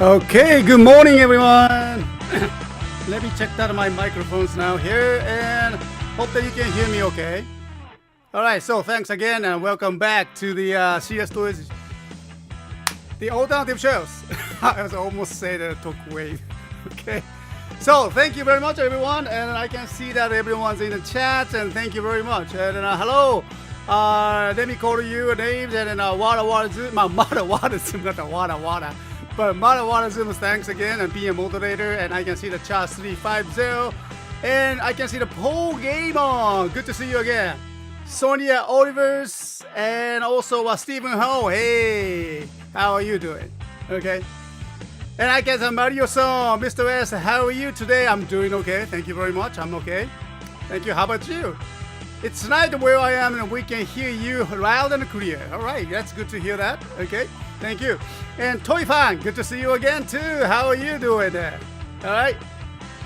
Okay, good morning everyone. Let me check that my microphones now here and hope that you can hear me okay. Alright, so thanks again and welcome back to the CSTOYS, the alternative shows. I was almost say that talk wave. Okay. So thank you very much everyone, and I can see that everyone's in the chat, and thank you very much. And hello. Let me call you names and Wada Zoom, Wada Zoom, not the Wada. But Wada Zoom, thanks again, and PM moderator, and I can see the chat 350, and I can see the Paul Gamer. Good to see you again. Sonia Olivers, and also Stephen Ho. Hey, how are you doing? Okay. And I guess Mario Son, Mr. S, how are you today? I'm doing okay. Thank you very much. I'm okay. Thank you. How about you? It's night where I am and we can hear you loud and clear. All right. That's good to hear that. Okay. Thank you. And Toy Fan, good to see you again too. How are you doing there? All right.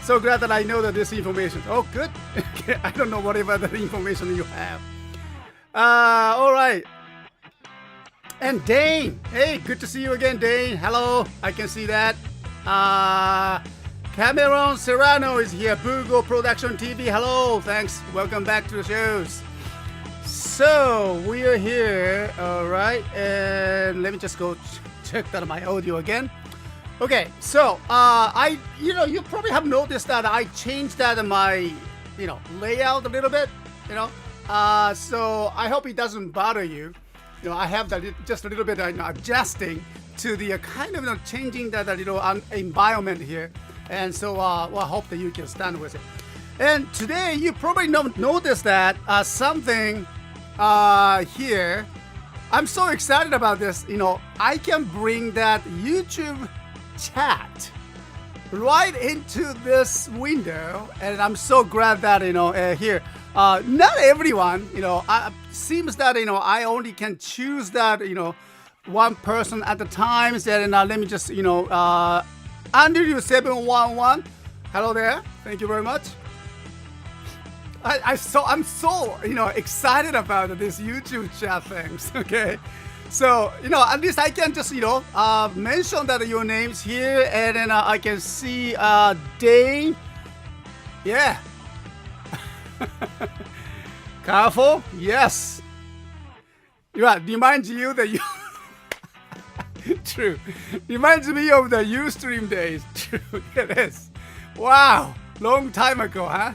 So glad that I know that this information. Oh, good. Okay. I don't know whatever the information you have. All right. And Dane, hey, good to see you again, Dane. Hello, I can see that. Cameron Serrano is here. Boogle Production TV. Hello, thanks. Welcome back to the shows. So we are here, all right. And let me just go check that my audio again. Okay, so you probably have noticed that I changed that my, layout a little bit. So I hope it doesn't bother you. I have that just a little bit adjusting to the kind of changing that environment here, and so I hope that you can stand with it. And today you probably noticed that something here. I'm so excited about this. I can bring that YouTube chat right into this window, and I'm so glad that here. Not everyone, seems that I only can choose that one person at a time. And let me just Andrew 711. Hello there. Thank you very much. I'm so excited about this YouTube chat things. Okay, so at least I can just mention that your names here, and then I can see Dane. Yeah. Careful, yes. Reminds you that you true. Reminds me of the Ustream days. True, it is. Wow, long time ago, huh?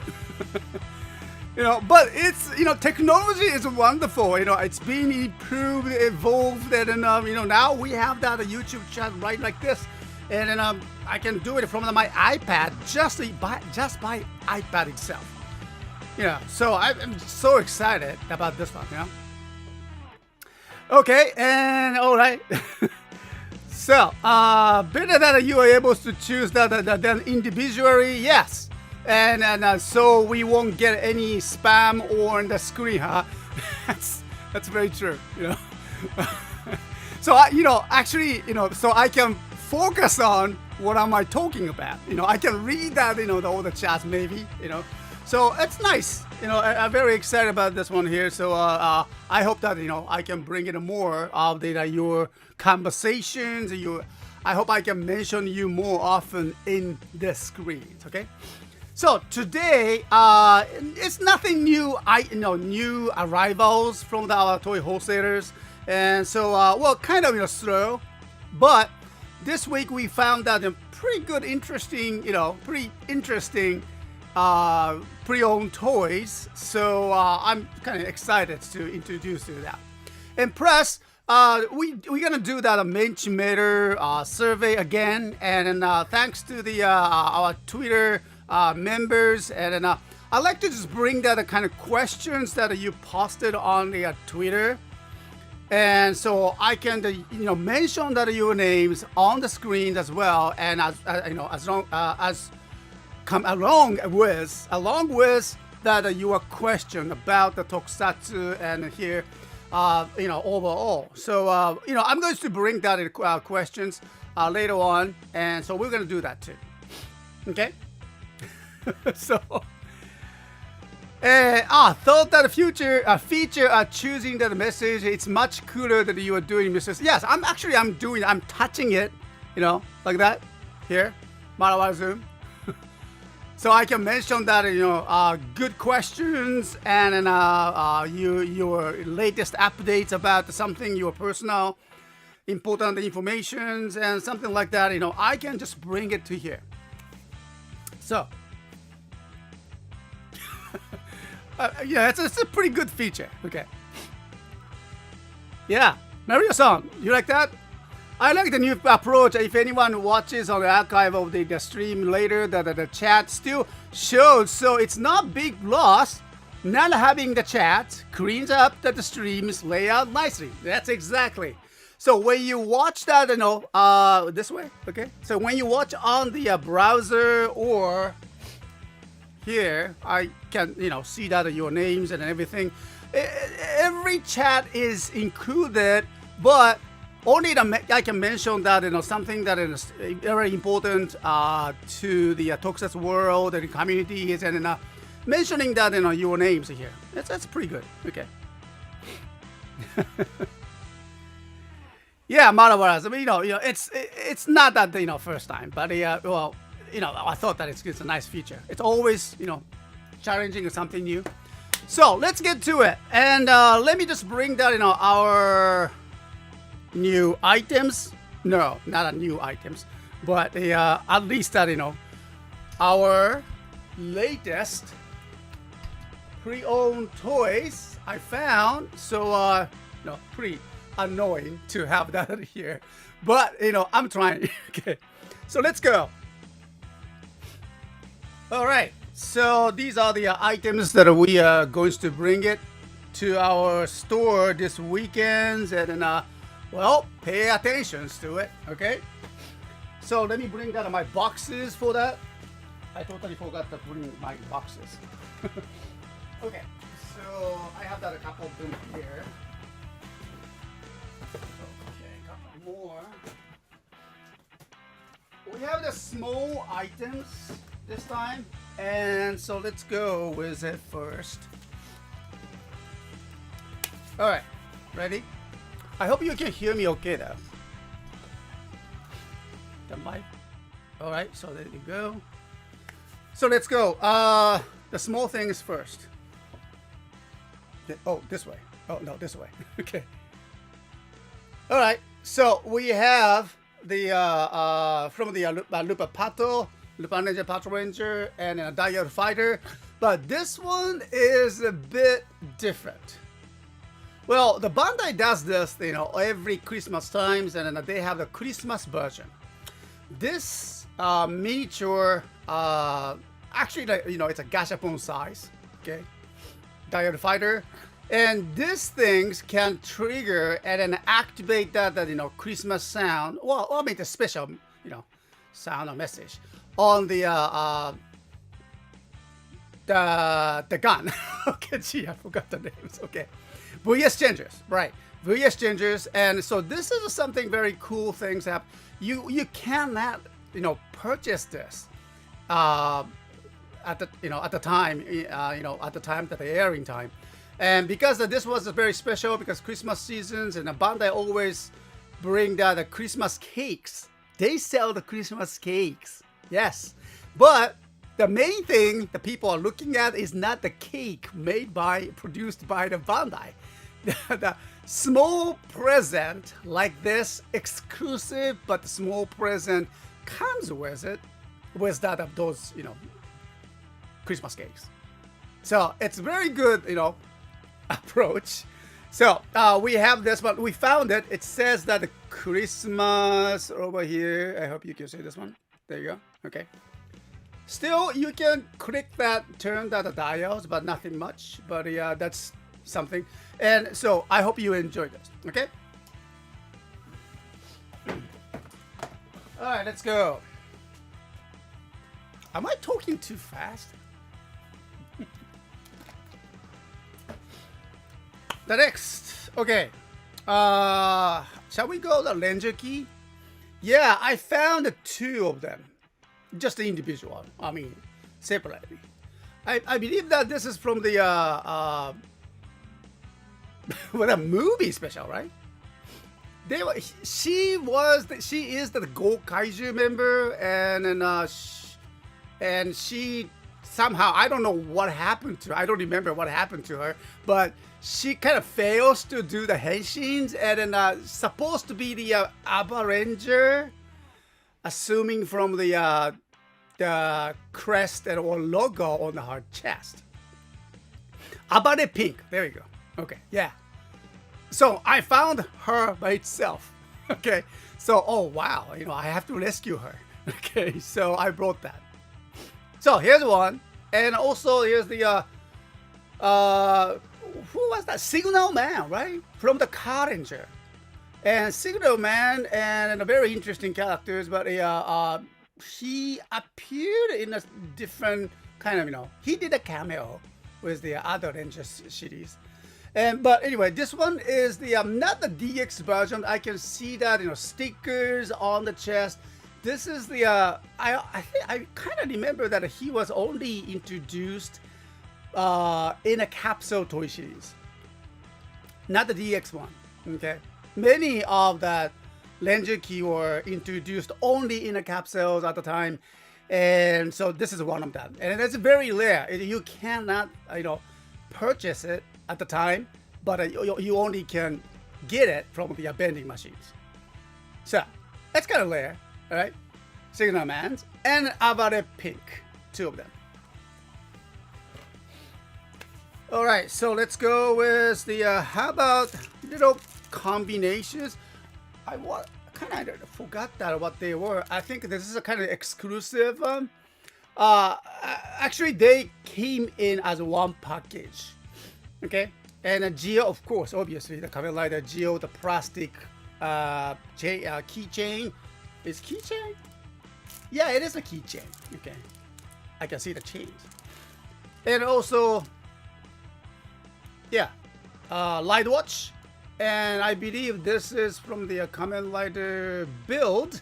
But it's technology is wonderful. It's been improved, evolved, and now we have that YouTube chat right like this, and then I can do it from my iPad just by iPad itself. So I'm so excited about this one, Okay, and all right. So, better that you are able to choose that than individually, yes. And so we won't get any spam on the screen, huh? That's very true, So, actually, so I can focus on what am I talking about. I can read that, all the chats maybe, So it's nice, I'm very excited about this one here. So I hope that I can bring in more of your conversations. I hope I can mention you more often in the screens. Okay. So today it's nothing new. New arrivals from our toy wholesalers, and so kind of slow, but this week we found out a pretty good, interesting, pre-owned toys, so I'm kind of excited to introduce you to that. And plus, we're gonna do that Mentimeter survey again, and thanks to the our Twitter members, and I like to just bring that kind of questions that you posted on the Twitter, and so I can mention that your names on the screen as well, and as long as come along with that your question about the tokusatsu and here overall. So I'm going to bring that questions later on, and so we're going to do that too. Okay. So thought that feature choosing that message, it's much cooler that you are doing, Mrs. Yes, I'm touching it, like that here, Marawa Zoom. So I can mention that, good questions and your latest updates about something, your personal important information and something like that. I can just bring it to here. So, yeah, it's a pretty good feature. Okay. Yeah, Mario-san, you like that? I like the new approach. If anyone watches on the archive of the stream later, the chat still shows. So it's not big loss. Not having the chat cleans up the stream's layout nicely. That's exactly. So when you watch that, this way, okay? So when you watch on the browser or here, I can, see that your names and everything. Every chat is included, but only I can mention that something that is very important to the Tokusatsu world and communities, and mentioning that your names here. That's pretty good. Okay. Yeah, Marawaras. I mean, it's not that first time, but well, I thought that it's a nice feature. It's always challenging or something new. So let's get to it, and let me just bring that our new items. No, not a new items, but at least that our latest pre-owned toys I found. So pretty annoying to have that here, but I'm trying. Okay, so let's go. All right, so these are the items that we are going to bring it to our store this weekend, and well, pay attention to it. Okay, so let me bring down my boxes for that. I totally forgot to bring my boxes. Okay, so I have that a couple of them here. Okay, a couple more. We have the small items this time, and so let's go with it first. All right, ready? I hope you can hear me okay though. The mic. All right, so there you go. So let's go. The small things first. Oh, this way. Oh no, this way. Okay. All right. So we have the from the Lupa Pato, Lupa Ninja Patrol Ranger, and a Diode Fighter, but this one is a bit different. Well, the Bandai does this, every Christmas times, and they have the Christmas version. This miniature, actually, it's a gashapon size, okay, Diode Fighter, and these things can trigger and then activate that Christmas sound. Well, I mean the special, sound or message on the gun. Okay, gee, I forgot the names. Okay. VS changers, right? VS changers, and so this is something very cool things that you cannot purchase this at the time that the airing time, and because this was very special because Christmas seasons and Bandai always bring the Christmas cakes. They sell the Christmas cakes, yes, but the main thing that people are looking at is not the cake produced by the Bandai. The small present like this, exclusive but small present comes with it, with that of those Christmas cakes. So it's very good approach. So we have this, but we found it. It says that the Christmas over here. I hope you can see this one. There you go. Okay. Still, you can click that, turn that dials, but nothing much. But yeah, that's something. And so I hope you enjoyed this. Okay. All right, let's go. Am I talking too fast? The next, okay. Shall we go the Ranger key? Yeah, I found 2 of them. Just the individual, I mean, separately. I believe that this is from the what a movie special, right? they were. She is the Go Kaiju member, and and she somehow, I don't know what happened to her. I don't remember what happened to her, but she kind of fails to do the henshins, and then supposed to be the Abba Ranger, assuming from the crest or logo on her chest. Abare Pink. There you go. Okay, yeah. So I found her by itself. Okay, so oh wow, I have to rescue her. Okay, so I brought that. So here's one, and also here's the who was that? Signal Man, right? From the Car Ranger. And Signal Man, and a very interesting characters, but he appeared in a different kind of, he did a cameo with the other Ranger series. But anyway, this one is the not the DX version. I can see that, stickers on the chest. This is the I kind of remember that he was only introduced in a capsule toy series, not the DX one. Okay, many of that Ranger key were introduced only in a capsules at the time, and so this is one of them. And it's very rare. You cannot purchase it at the time, but you only can get it from the vending machines. So that's kind of rare. All right, Signal Man's and Abare Pink, two of them. All right, so let's go with the how about little combinations? I kind of forgot that what they were. I think this is a kind of exclusive. Actually, they came in as one package. Okay, and Geo, of course, obviously the Kamen Rider Geo, the plastic keychain. Is keychain? Yeah, it is a keychain. Okay, I can see the chains. And also, yeah, Light Watch. And I believe this is from the Kamen Rider build.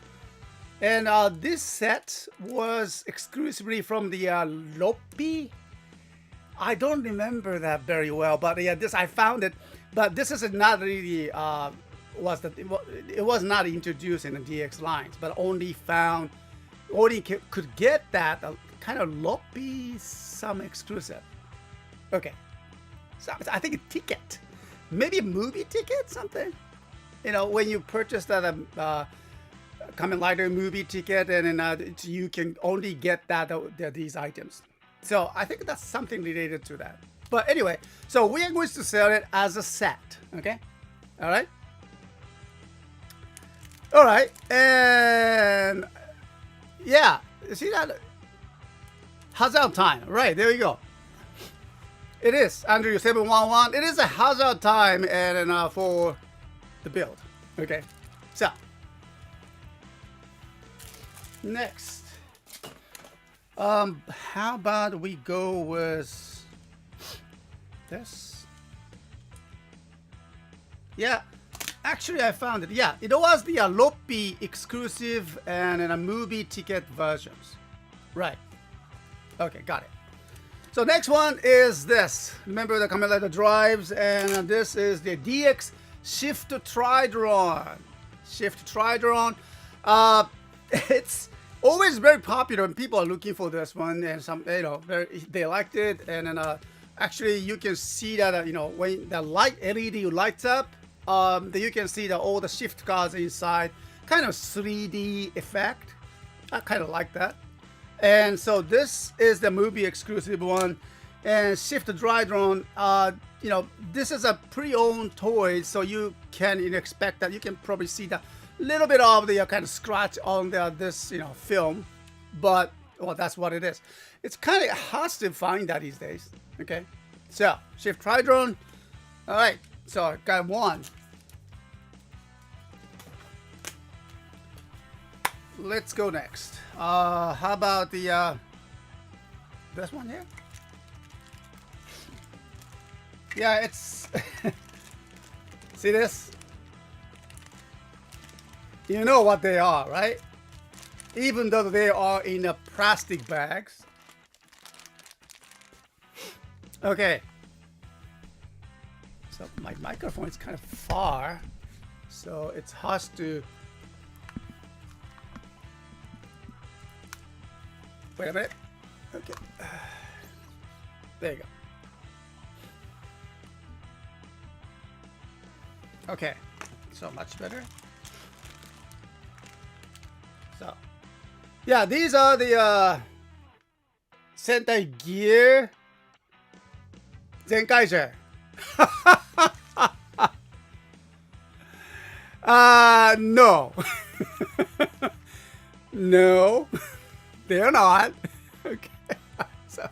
And this set was exclusively from the Loppy. I don't remember that very well, but yeah, I found it. But this is not really it was not introduced in the DX lines, but only could get that kind of Loppy some exclusive. Okay, so I think a ticket, maybe a movie ticket, something. When you purchase that Kamen Rider movie ticket, and then you can only get these items. So I think that's something related to that. But anyway, so we are going to sell it as a set. Okay, all right. All right, and yeah, see that Hazard Time, right? There you go. It is Andrew 711. It is a Hazard Time, and for the build. Okay, so next, how about we go with this? Yeah. Actually, I found it. Yeah, it was the Loppy exclusive and a movie ticket versions. Right. Okay, got it. So next one is this. Remember the Kamen Rider drives, and this is the DX Shift Tridron. Shift Tridron. It's always very popular, and people are looking for this one, and they liked it. And then actually, you can see that when the LED lights up. You can see all the shift cards inside, kind of 3D effect. I kind of like that. And so this is the movie exclusive one. And Shift Tridron, this is a pre-owned toy, so you can expect that you can probably see the little bit of the kind of scratch on this film, but well, that's what it is. It's kind of hard to find that these days. Okay, so Shift Tridron. All right, so I got one. Let's go next. How about the this one here? Yeah, it's see this? You know what they are, right? Even though they are in a plastic bags. Okay. So my microphone is kind of far. So it has to. Wait a minute. Okay. There you go. Okay. So much better. So, yeah, these are the Sentai Gear Zenkaiser. No. No, they're not. Okay. So,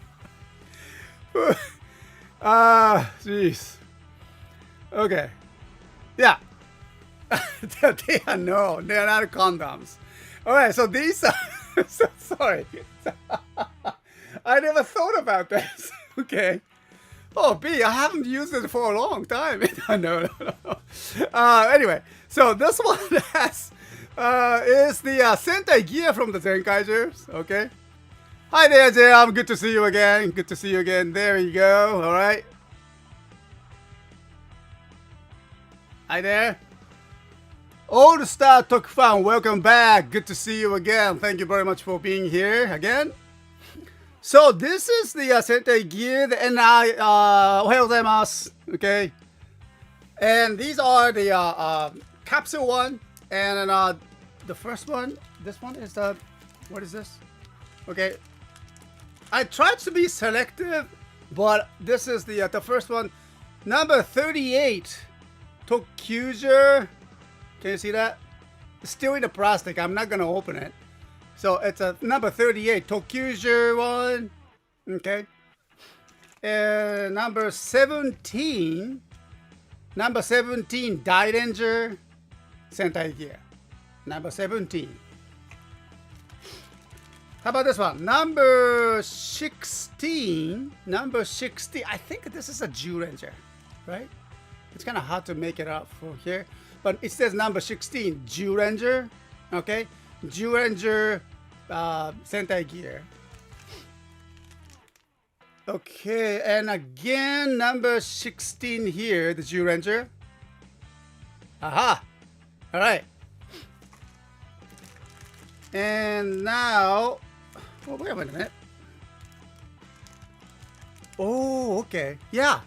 jeez. Okay. Yeah. They are no, they're not condoms. All right, so these are. So, sorry. I never thought about this. Okay. Oh, B, I haven't used it for a long time. No. Anyway, so this one has is the Sentai Gear from the Zenkaisers. Okay. Hi there, Jam. Good to see you again. Good to see you again. There you go. All right. Hi there. Old Star Talk Fan, welcome back. Good to see you again. Thank you very much for being here again. So this is the Sentai Gear, and ohayou gozaimasu. Okay. And these are the capsule one, and the first one. This one is the, what is this? Okay. I tried to be selective, but this is the first one, number 38, Tokyuger. Can you see that? It's still in the plastic. I'm not gonna open it. So it's a number 38, Tokyuger one. Okay. And number 17, Dairanger Sentai Gear. Number 17. How about this one? Number 16. I think this is a Dairanger, right? It's kind of hard to make it out from here. But it says number 16, Dairanger. Okay? Dairanger Sentai Gear. Okay, and again, number 16 here, the Dairanger. Aha! Alright. And now, oh, wait a minute. Oh, okay. Yeah.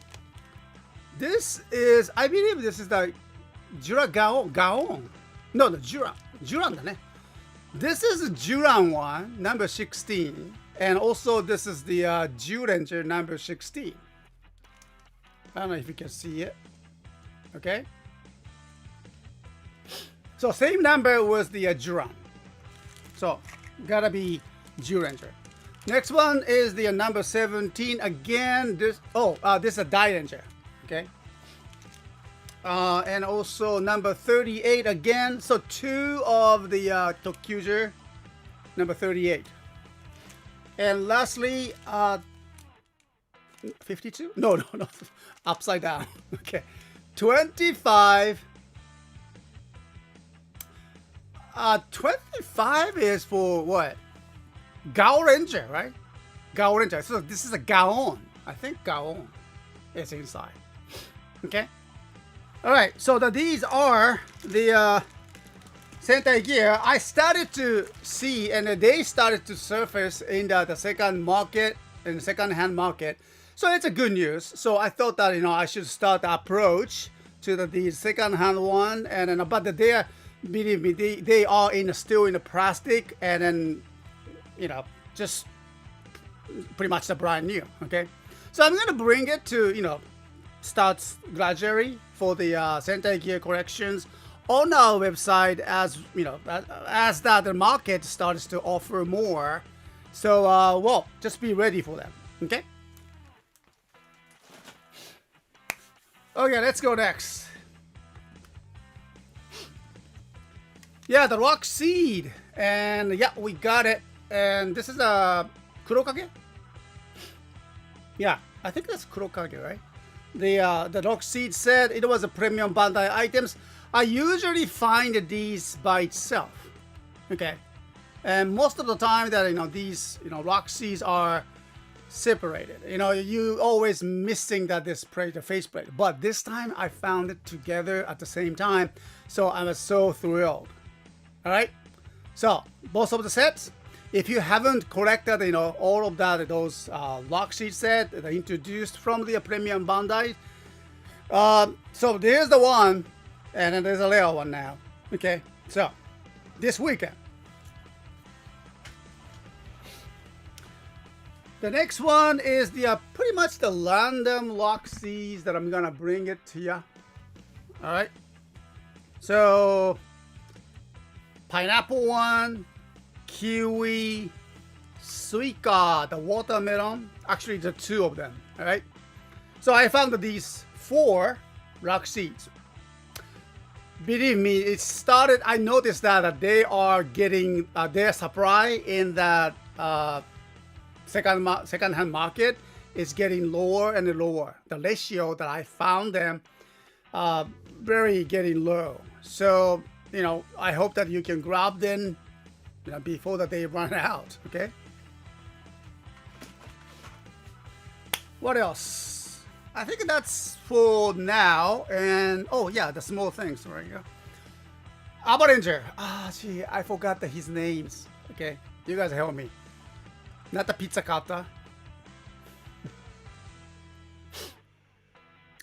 This is, I believe this is the Gaon. No, the Juran. Juran だね. This is the Juran one, number 16. And also this is the Dairanger number 16. I don't know if you can see it. Okay. So same number was the Juran. So gotta be Dairanger. Next one is the number 17. Again, this this is a Dairanger. Okay. And also number 38 again. So two of the Tokyuger, number 38. And lastly, 52? No. Upside down. Okay. 25. 25 is for what? Gaoranger, right? Gaoranger. So this is a Gaon. I think Gaon is inside. Okay. All right. So these are the Sentai Gear. I started to see, and they started to surface in the second market, in the second-hand market. So it's a good news. So I thought that I should start the approach to the second-hand one, and then but they are, believe me, they are still in the plastic, and then just pretty much the brand new. Okay, so I'm gonna bring it to start gradually for the Sentai Gear collections on our website as as the market starts to offer more. So well, just be ready for them. Okay. Okay, let's go next. Yeah, the rock seed, and yeah, we got it. And this is a Kurokage. Yeah, I think that's Kurokage, right? The rock seed said it was a premium Bandai items. I usually find these by itself. Okay, and most of the time that these rock seeds are separated. You know, you always missing that this plate, the faceplate. But this time I found it together at the same time, so I was so thrilled. All right, so both of the sets. If you haven't collected, you know, all of that, those lock sheet set that introduced from the premium Bandai. So there's the one, and then there's a layer one now. Okay, so this weekend. The next one is the pretty much the random lock seeds that I'm gonna bring it to you. All right. So pineapple one, kiwi, suica, the watermelon. Actually, the two of them. All right. So I found these 4 lock seeds. Believe me, it started. I noticed that they are getting their supply in that. Second-hand market is getting lower and lower. The ratio that I found them very getting low. So, you know, I hope that you can grab them, you know, before that they run out. Okay. What else? I think that's for now. And oh yeah, the small things right here. Avaranger. Gee, I forgot his names. Okay, you guys help me. Not the pizza cutter.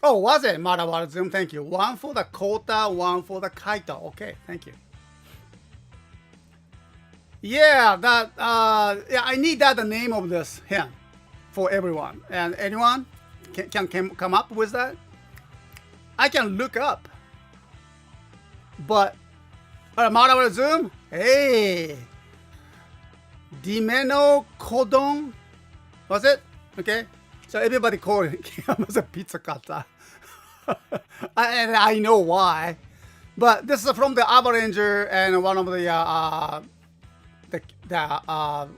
Oh, was it? Marawa Zoom, thank you. One for the Kota, one for the Kaito. Okay, thank you. Yeah, that yeah, I need that the name of this here for everyone. And anyone can come up with that? I can look up. But Marawa Zoom, hey. Dimeno Kodon, was it? Okay, so everybody called him as a pizza cutter, and I know why. But this is from the Avaranger and one of the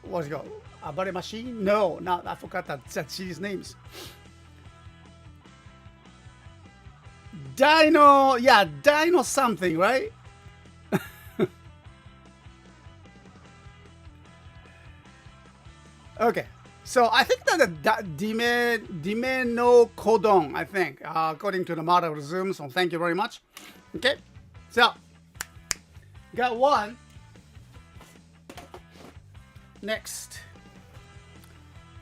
what's it called? Abare machine? No, I forgot that cheese names. Dino, yeah, Dino something, right? Okay, so I think that the Dime no Kodon, I think, according to the model of Zoom, so thank you very much. Okay, so, got one. Next.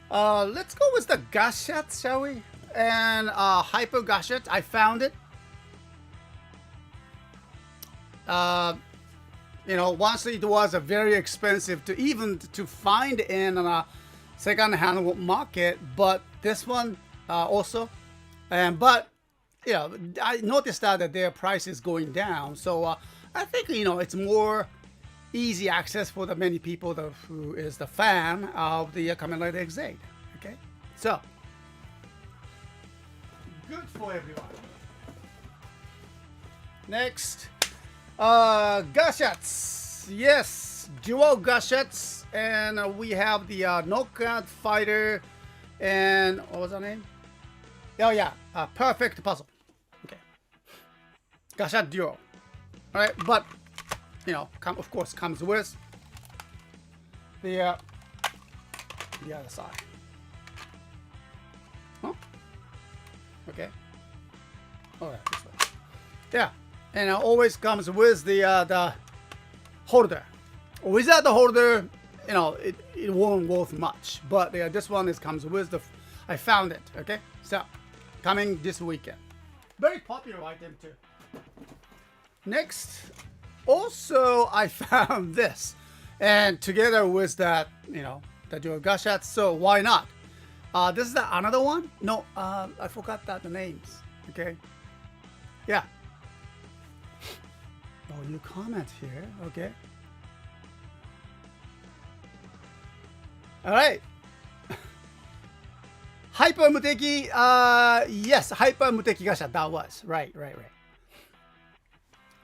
Let's go with the Gashat, shall we? And Hyper Gashat, I found it. You know, once it was very expensive to find in a second-hand market, but this one also, but you know, I noticed that their price is going down, so I think, you know, it's more easy access for the many people who is the fan of the Kamen Rider X8. Okay, so good for everyone. Next, Gashats. Yes, dual Gashats. And we have the Knockout Fighter and what was her name? Oh yeah, Perfect Puzzle. Okay, Gashat Duo. All right, but you know, of course, comes with the other side. Huh? Okay. All right, this way. Yeah, and it always comes with the holder. Without the holder, you know, it won't worth much. But this one comes with the. I found it. Okay, so coming this weekend. Very popular item too. Next, also I found this, and together with that, you know, the dual Gashat. So why not? This is another one. No, I forgot the names. Okay, yeah. Oh, you comment here. Okay. All right. Hyper Muteki, yes, Hyper Muteki Gasha, that was. Right.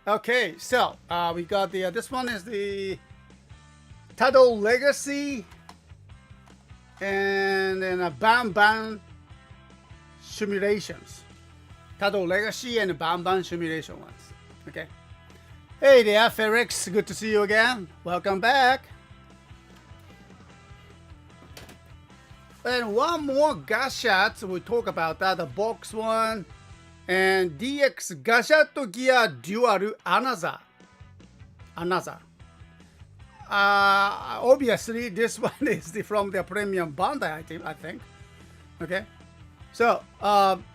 Okay, so, we got the, this one is the Tado Legacy, and then a Bam Bam Simulations. Tado Legacy and Bam Bam Simulation ones. Okay. Hey there, Felix, good to see you again. Welcome back. And one more gacha, we talk about that, the box one, and DX Gacha Gear Dual Another. Obviously, this one is from the premium Bandai, I think. Okay, so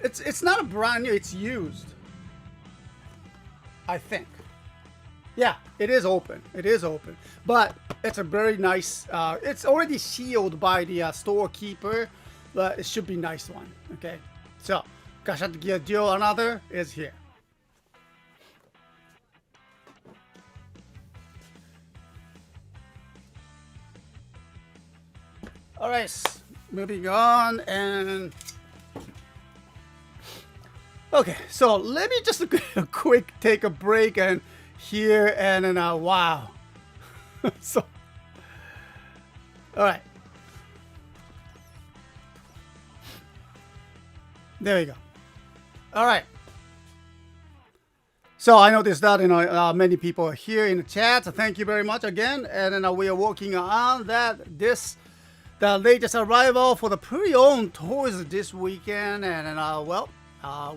it's not a brand new; it's used. I think. Yeah, it is open. It is open, but it's a very nice. It's already sealed by the storekeeper, but it should be a nice one. Okay, so Gacha Gear Dual Another is here. All right, moving on, and okay, so let me just quick take a break and here and then wow. So all right, there we go. All right, so I noticed that many people are here in the chat, so thank you very much again. And then we are working on that the latest arrival for the pre-owned toys this weekend, and well,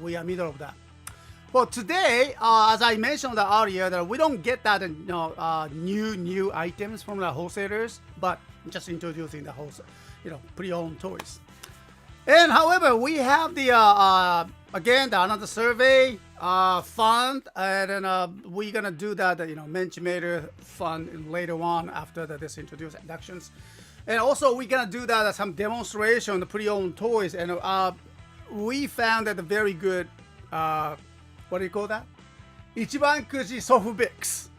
we are middle of that. Well, today, as I mentioned earlier, that we don't get that new items from the wholesalers, but just introducing the wholesale, pre-owned toys. And however, we have the again another survey fund, and then we're gonna do that Mentimeter fund later on after this introductions. And also, we're gonna do that some demonstration on the pre-owned toys, and we found that a very good what do you call that? Ichiban Kuji Sofubix.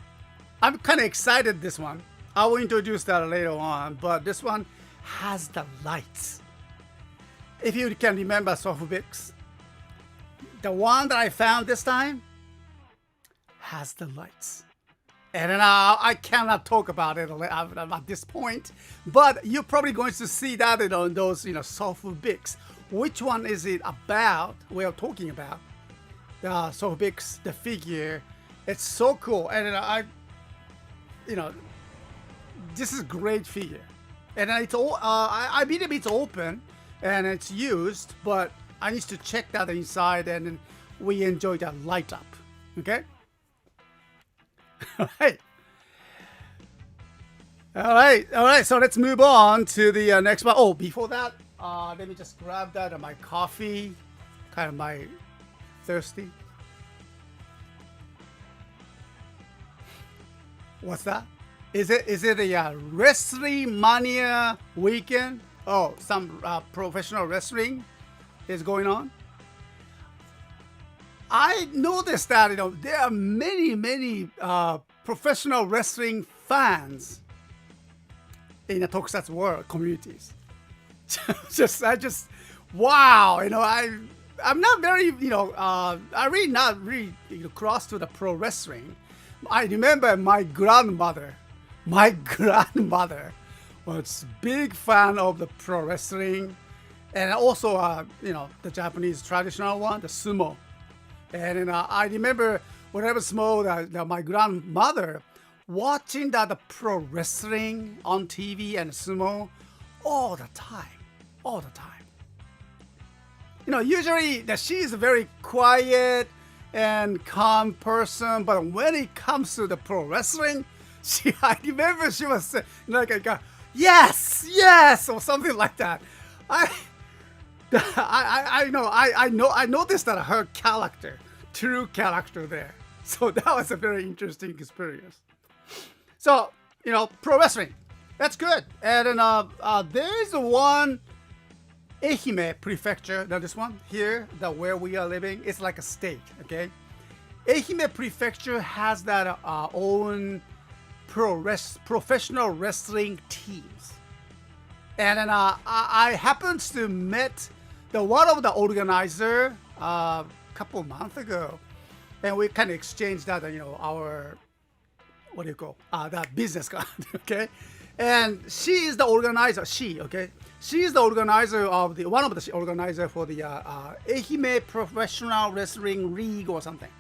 I'm kind of excited this one. I will introduce that later on, but this one has the lights. If you can remember Sofubix, the one that I found this time has the lights. And then I cannot talk about it at this point, but you're probably going to see that in those Sofubix. Which one is it about? We are talking about Sofubix, the figure. It's so cool, and this is a great figure. And it's all I believe it's open and it's used, but I need to check that inside, and then we enjoy that light up. Okay. All right. So let's move on to the next one. Oh, before that, let me just grab that my coffee. Kind of my thirsty. What's that? Is it a wrestling mania weekend? Oh, some professional wrestling is going on. I noticed that there are many professional wrestling fans in the Tokusatsu world communities. Wow, I'm not very I really not really close to the pro wrestling. I remember my grandmother was big fan of the pro wrestling, and also the Japanese traditional one, the sumo. And I remember when I was small, my grandmother watching the pro wrestling on TV and sumo all the time. Usually she is a very quiet and calm person, but when it comes to the pro wrestling, I remember she was like yes, or something like that. I noticed that her true character there. So that was a very interesting experience. So, pro wrestling, that's good. And then there's one Ehime Prefecture. Now this one here, where we are living, it's like a state, okay? Ehime Prefecture has that own professional wrestling teams. And then I happened to met one of the organizer a couple months ago, and we kind of exchanged that our that business card. Okay, and she is the organizer. She is the organizer of one of the organizer for the Ehime Professional Wrestling League or something.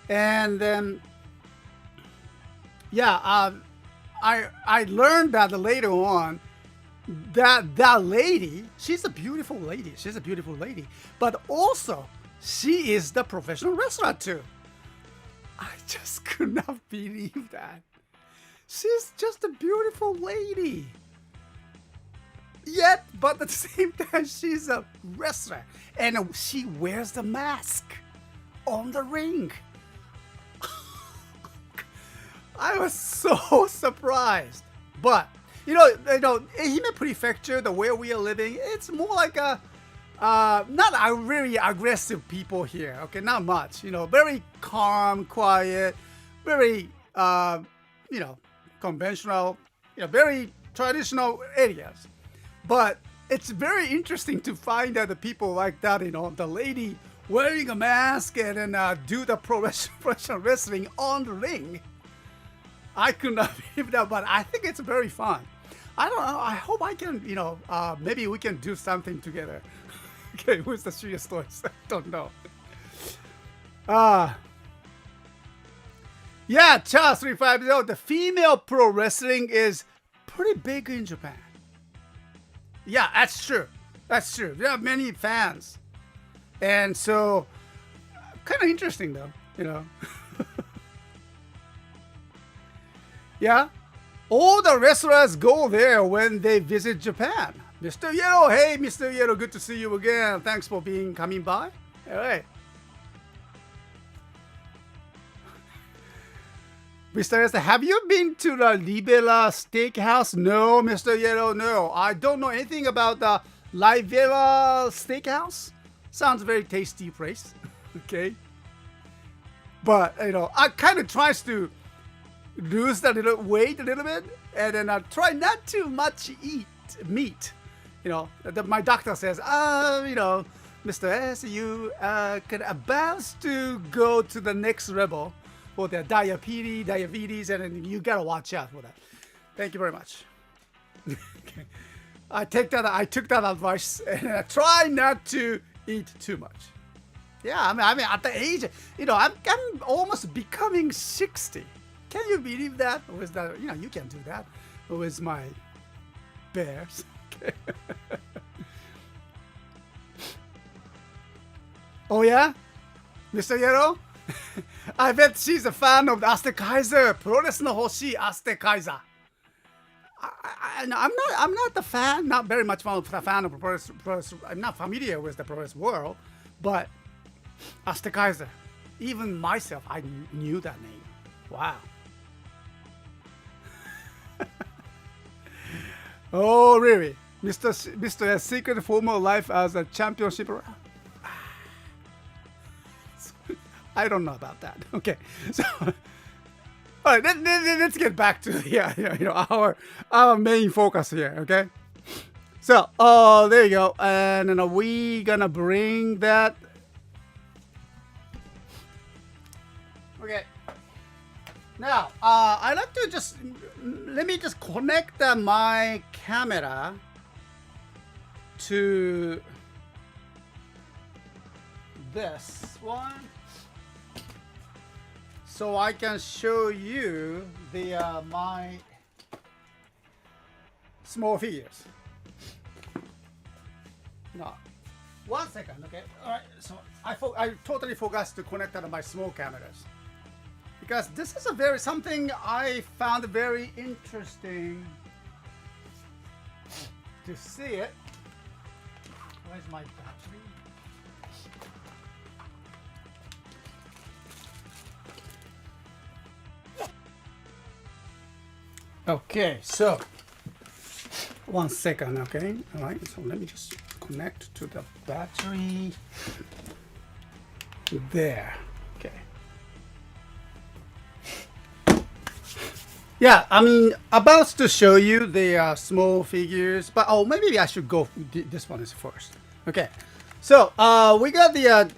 And then I learned that later on that lady, she's a beautiful lady. She's a beautiful lady. But also, she is the professional wrestler too. I just could not believe that. She's just a beautiful lady. Yet, but at the same time, she's a wrestler. And she wears the mask on the ring. I was so surprised. But, Ehime Prefecture, the where we are living, it's more like a, not a very aggressive people here. Okay, not much. Very calm, quiet, very, conventional, very traditional areas. But it's very interesting to find that the people like that, the lady wearing a mask and then do the professional wrestling on the ring. I could not believe that, but I think it's very fun. I don't know. I hope I can, maybe we can do something together. Okay, who's the CSTOYS? I don't know. Yeah, Charles 350. The female pro wrestling is pretty big in Japan. Yeah, that's true. That's true. There are many fans. And so, kind of interesting though, Yeah, all the wrestlers go there when they visit Japan. Mr. Yellow, hey, Mr. Yellow, good to see you again. Thanks for coming by. All right. Mr. Yellow, have you been to the Libera Steakhouse? No, Mr. Yellow, no. I don't know anything about the Libera Steakhouse. Sounds very tasty place. Okay. But, I kind of tries to lose the little weight a little bit. And then I try not too much eat meat. My doctor says, Mr. S, you can about to go to the next level for the diabetes, and then you gotta watch out for that. Thank you very much. Okay. I took that advice, and I try not to eat too much. Yeah, I mean, at the age, I'm almost becoming 60. Can you believe that? With that, you can do that with my bears. Okay. Oh yeah, Mr. Yellow. I bet she's a fan of the Aztec Kaiser. Prores no Hoshi Aztec Kaiser. I'm not the fan. Not very much fan of Prores. I'm not familiar with the Prores world, but Aztec Kaiser. Even myself, I knew that name. Wow. Oh really, Mr. Secret former life as a championship. I don't know about that. Okay, so all right, let's get back to our main focus here. Okay, so there you go, and then we gonna bring that. Okay. Now I like to let me just connect my camera to this one. So I can show you the my small figures. Now, 1 second, okay? All right. So I totally forgot to connect my small cameras because this is something I found very interesting to see it. Where's my battery? Okay, so 1 second, okay? All right, so let me just connect to the battery. There, okay. Yeah, I mean, about to show you the small figures, but maybe I should go. This one is first. Okay, so we got the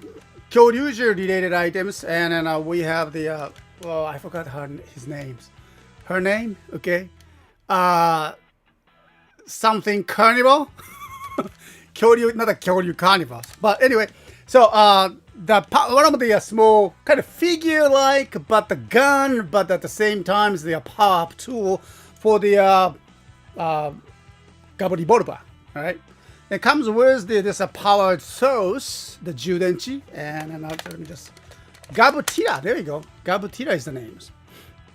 Kyoryuger related items, and then we have the well, I forgot his names. Her name, okay, something carnival, Kyoryu, not a Kyoryu carnivals, but anyway, so one of the small kind of figure like, but the gun, but at the same time the power up tool for the Gaburiboruba. All right. It comes with this powered source, the Judenchi, and let me just Gabutira. There you go. Gabutira is the names.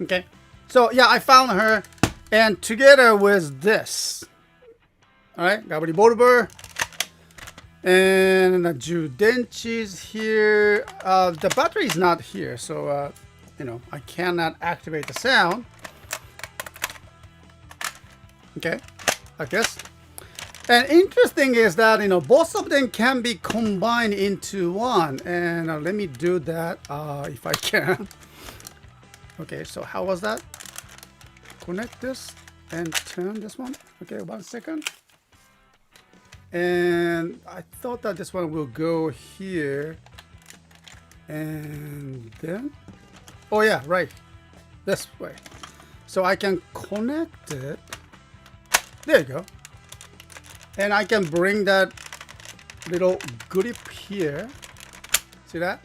Okay. So yeah, I found her, and together with this, all right, Gaburiboruba, and the Judenchi is here. The battery is not here, so you know, I cannot activate the sound. Okay, like this. And interesting is that, you know, both of them can be combined into one. And let me do that if I can. Okay, so how was that? Connect this and turn this one. Okay, 1 second. And I thought that this one will go here. And then, oh yeah, right, this way. So I can connect it. There you go. And I can bring that little grip here. See that?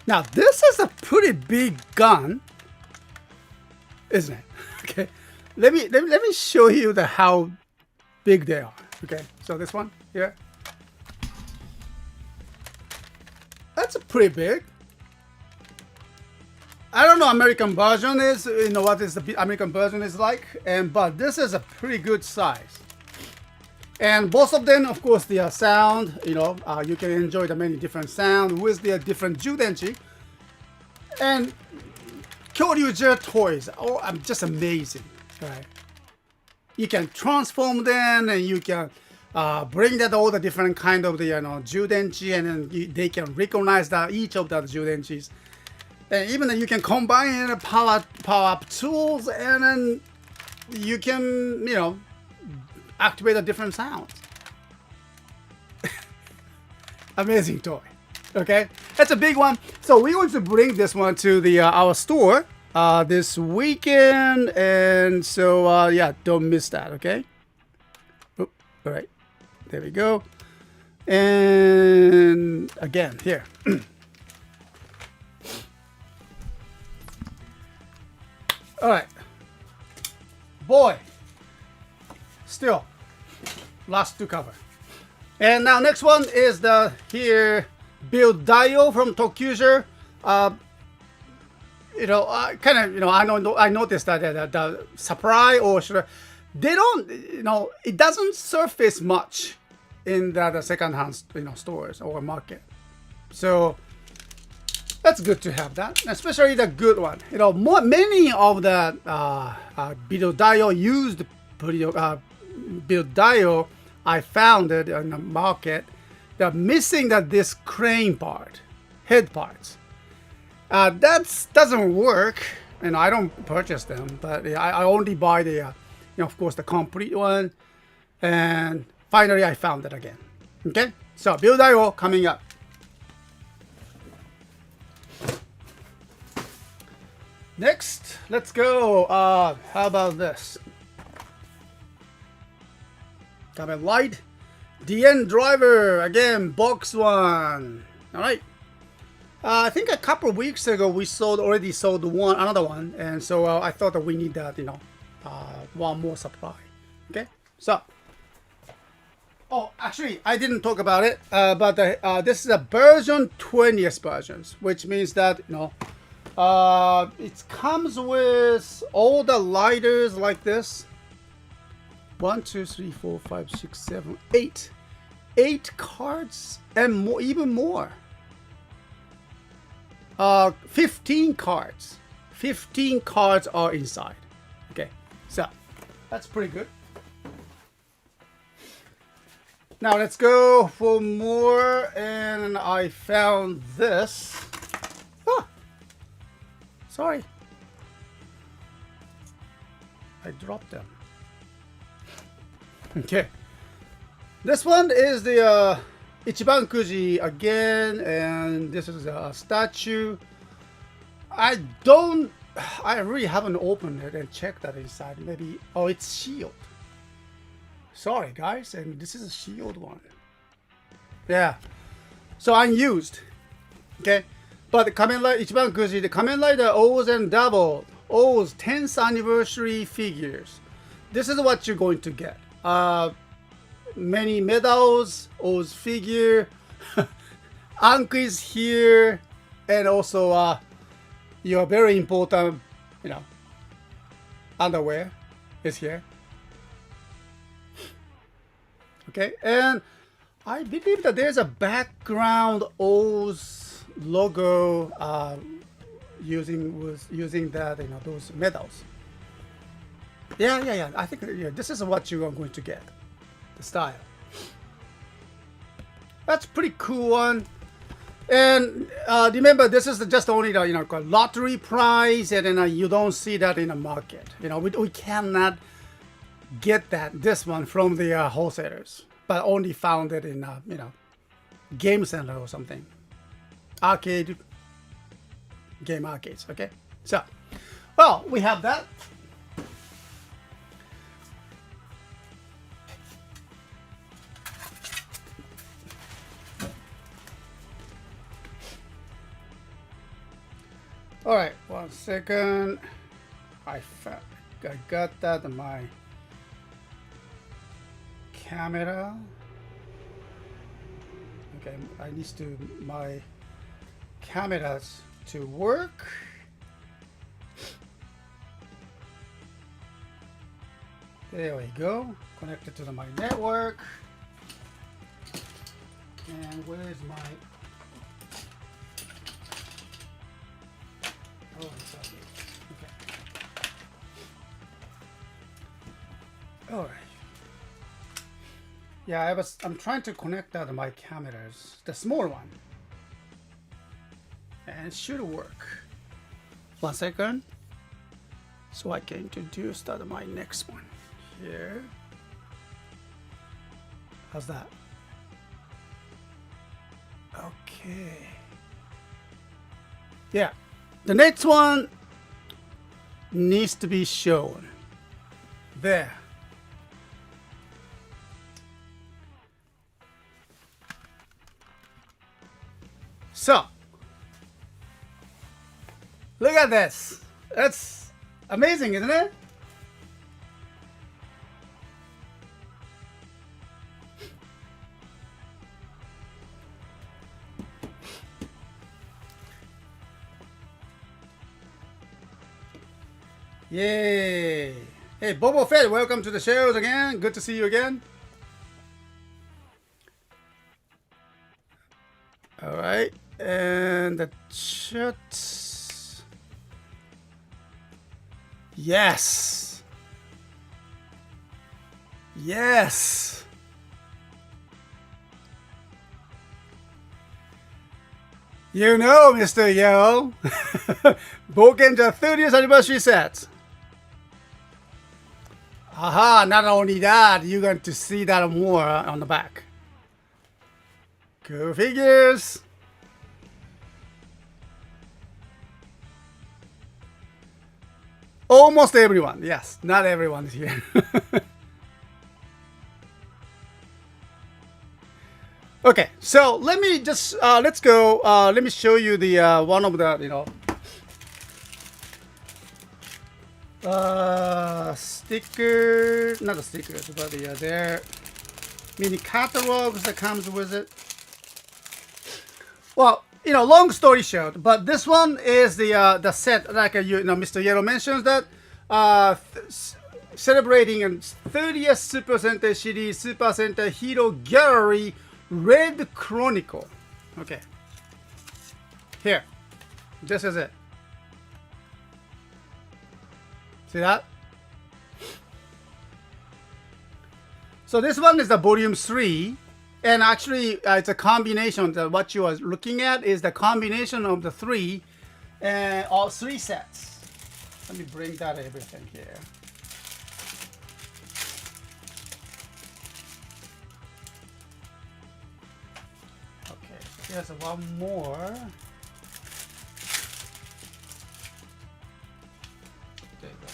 Now this is a pretty big gun, isn't it? Okay. Let me show you how big they are. Okay. So this one here. That's pretty big. I don't know American version is, you know, what is the American version is like, but this is a pretty good size. And both of them, of course, the sound, you know, you can enjoy the many different sound with their different Judenchi. And CSTOYS, oh, I'm just amazing, right? You can transform them, and you can bring that all the different kind of the, you know, Judenchi, and then they can recognize that each of the Judenchis. And even then you can combine power up tools, and then you can, you know, activate a different sound. Amazing toy. Okay, that's a big one. So we're going to bring this one to the our store this weekend, and so yeah, don't miss that. Okay. Oop, all right, there we go. And again here. All right, boy. Still, last to cover. And now next one is the here build Dio from Tokyuger. You know, kind of, you know, I noticed that the supply, or should I, they don't, you know, it doesn't surface much in the second-hand, you know, stores or market. So that's good to have that, especially the good one. You know, many of the build Dio used build Dio I found it on the market, they're missing this crane part, head parts. That doesn't work, and I don't purchase them, but I only buy the, you know, of course, the complete one. And finally, I found it again. Okay, so build Dio coming up. Next, let's go. How about this? Kamen Light DN driver again, box one. All right. I think a couple of weeks ago we already sold another one, and so I thought that we need that, you know, one more supply. Okay, so actually I didn't talk about it, but this is a version 20th versions, which means that, you know, it comes with all the lighters like this. 1, 2, 3, 4, 5, 6, 7, 8. 8 cards and more, even more. 15 cards. 15 cards are inside. Okay, so that's pretty good. Now let's go for more, and I found this. Sorry, I dropped them. Okay, this one is the Ichiban Kuji again, and this is a statue. I really haven't opened it and checked that inside. Maybe, oh, it's shield. Sorry guys, and this is a shield one. Yeah, so unused. Okay, but the Kamen Rider Ichiban Kuji, the Kamen Rider O's and Double O's 10th anniversary figures. this is what you're going to get. Many medals, O's figure, Ankh is here, and also your very important, underwear is here. Okay, and I believe that there's a background O's logo using that, those medals. Yeah. I think this is what you are going to get. The style. That's pretty cool one. And remember, this is just only the lottery prize, and then you don't see that in the market. We cannot get this one from the wholesalers, but only found it in game center or something, game arcades. Okay, so well, we have that. All right, 1 second. I got that on my camera. Okay, I need my cameras to work. There we go. Connected to my network. And where's my? Oh, it's up here. Okay. All right. Yeah, I'm trying to connect out my cameras, the small one, and it should work. 1 second, so I can introduce my next one here. How's that? Okay. Yeah, the next one needs to be shown there. So, look at this. That's amazing, isn't it? Yay! Hey, Boba Fett, welcome to the shows again. Good to see you again. All right. And the chat. Yes. Yes. Mr. Yo. Bokenja 30th anniversary set. Aha, not only that, you're going to see that more on the back. Cool figures. Almost everyone. Yes, not everyone is here. Okay, so let me just let's go. Let me show you the one of the sticker, not the stickers, but their mini catalogs that comes with it. Well, long story short, but this one is the set, like Mr. Yellow mentions that celebrating a 30th Super Sentai series Super Sentai Hero Gallery Red Chronicle. Okay, here, this is it. See that? So this one is the volume 3. And actually, it's a combination. What you are looking at is the combination of the three, all 3 sets. Let me bring that everything here. Okay, so there's one more. There you go.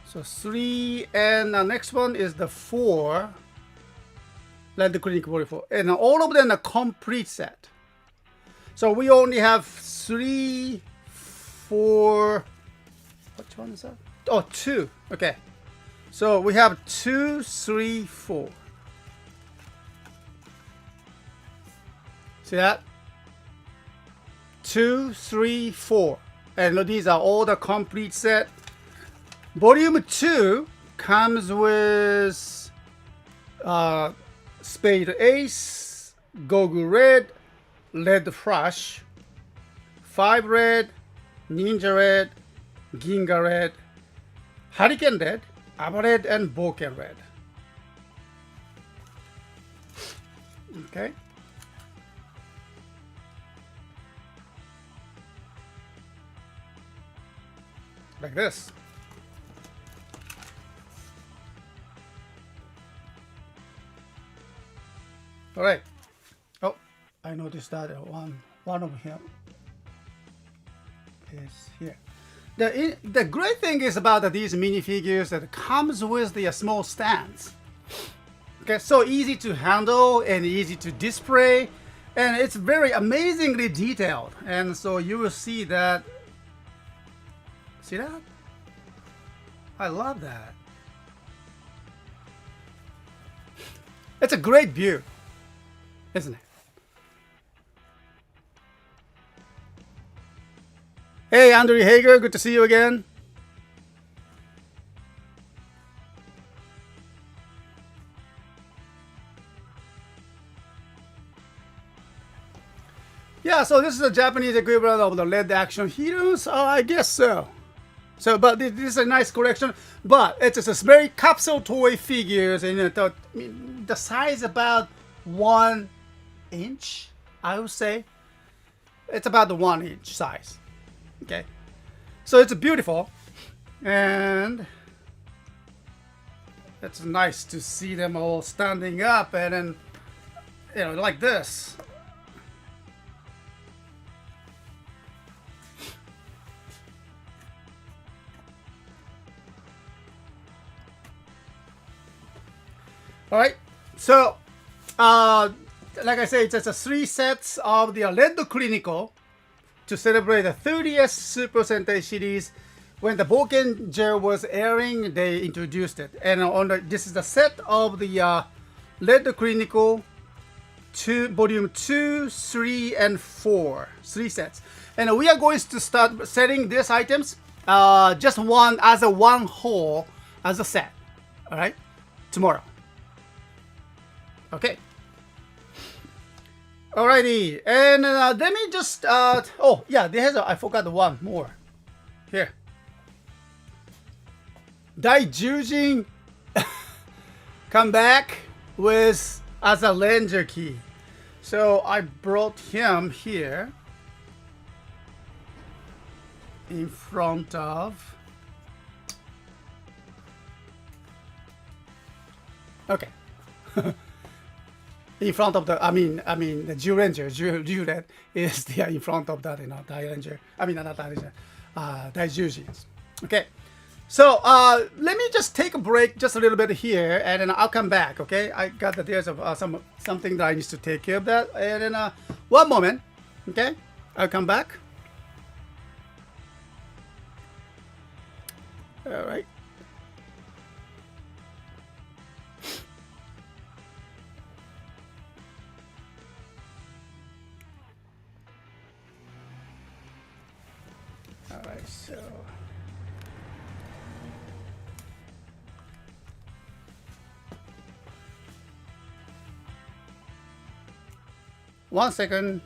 So 3, and the next one is the 4. Let the clinic 44, and all of them are complete set. So we only have 3, 4. Which one is that? Oh, 2. Okay, So we have 2, 3, 4. See that? 2, 3, 4. And these are all the complete set. Volume 2 comes with Spade Ace, Gogu Red, Red Flash, 5 Red, Ninja Red, Ginga Red, Hurricane Red, Aba Red, and Boken Red. Okay. Like this. All right. Oh, I noticed that one of him is here. The great thing is about these minifigures that it comes with the small stands. Okay, so easy to handle and easy to display, and it's very amazingly detailed. And so you will see that. See that? I love that. It's a great view, isn't it? Hey, Andrew Hager, good to see you again. Yeah, so this is the Japanese equivalent of the lead action heroes. I guess so. So, but this is a nice collection. But it's just very capsule toy figures, and the size about 1 inch, I would say. It's about the 1 inch size. Okay, so it's beautiful, and it's nice to see them all standing up, and then like this. All right, so like I said, it's just 3 sets of the Red Clinical to celebrate the 30th Super Sentai series. When the Boken was airing, they introduced it, and this is the set of the Red Clinical volume 2, 3, and 4, 3 sets, and we are going to start selling these items just one whole as a set. All right, tomorrow. Okay. Alrighty, and let me just oh yeah, I forgot one more here. Daijujin come back with as a Ranger key, so I brought him here in front of. Okay. In front of the, I mean, the Jew Ranger, Jew Red is the in front of that, Dai Ranger. I mean, not Dai Ranger, Daijujins. Okay, so let me just take a break just a little bit here, and then I'll come back. Okay, I got that there's something that I need to take care of that, and then one moment. Okay, I'll come back. All right. Alright, so one second.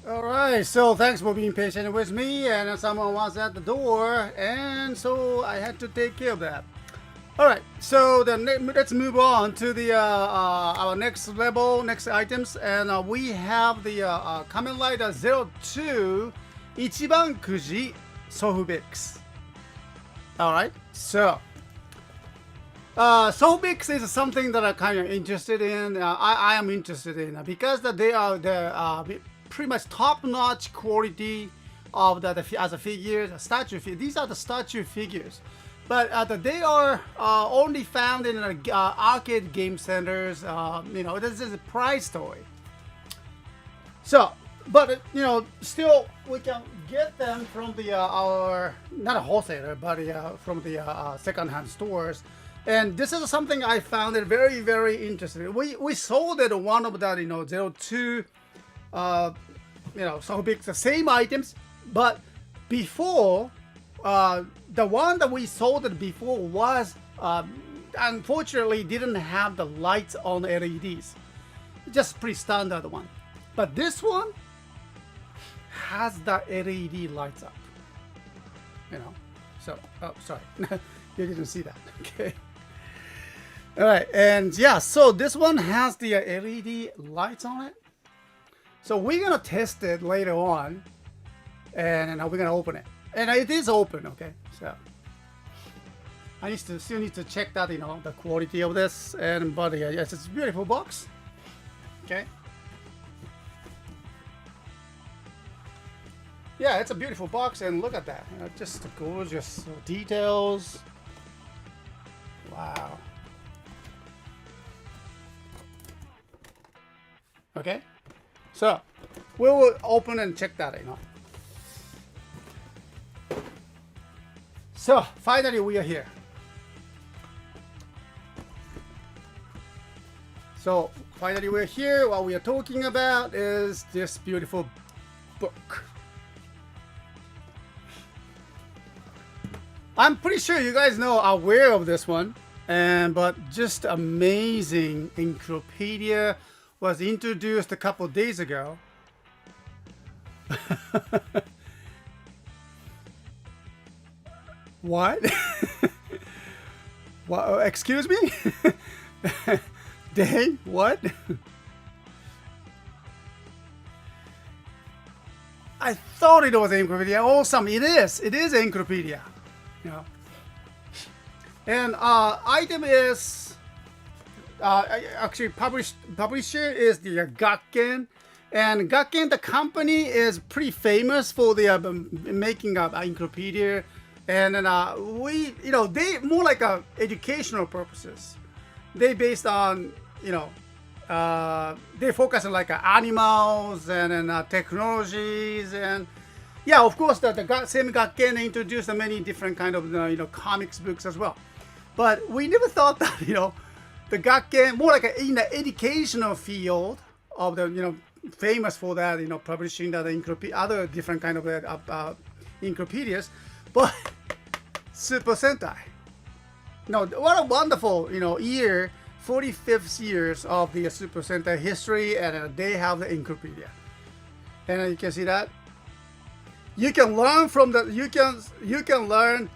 All right, so thanks for being patient with me, and someone was at the door, and so I had to take care of that. All right, so let's move on to the our next level, next items, and we have the Kamen Rider 02 Ichiban Kuji Sohubix. All right, so Sohubix is something that I'm kind of interested in. I am interested in because they are the pretty much top-notch quality of as a figures, statue figure. These are the statue figures, but they are only found in arcade game centers. You know, this is a prize toy. So, but you know, still we can get them from the our not a wholesaler, but from the second-hand stores. And this is something I found it very, very interesting. We sold it one of that, you know, 02. You know, so big, the same items, but before the one that we sold it before was unfortunately didn't have the lights on LEDs, just pretty standard one. But this one has the LED lights up, you know. So, oh, sorry, you didn't see that. Okay. All right, and yeah, so this one has the LED lights on it. So we're gonna test it later on, and we're gonna open it, and it is open. Okay, so I still need to check that, you know, the quality of this, and but yes, it's a beautiful box. Okay, yeah, it's a beautiful box, and look at that, you know, just gorgeous details. Wow. Okay. So, we will open and check that, you know. So, finally we are here. So, finally we're here. What we are talking about is this beautiful book. I'm pretty sure you guys are aware of this one, but just amazing. Encyclopedia was introduced a couple days ago. What? What? Excuse me? Day? What? I thought it was encyclopedia. Awesome! It is. It is encyclopedia. You know. And item is actually publisher is the Gakken, and Gakken, the company, is pretty famous for the making of encyclopedia, and we, they more like educational purposes. They based on, they focus on like animals and technologies, and yeah, of course the same Gakken introduced many different kind of comics books as well. But we never thought that the Gakken more like in the educational field of the famous for that publishing the other different kind of encyclopedias, but Super Sentai. No, what a wonderful year, 45th years of the Super Sentai history, and they have the encyclopedia, and you can see that you can learn from the you can learn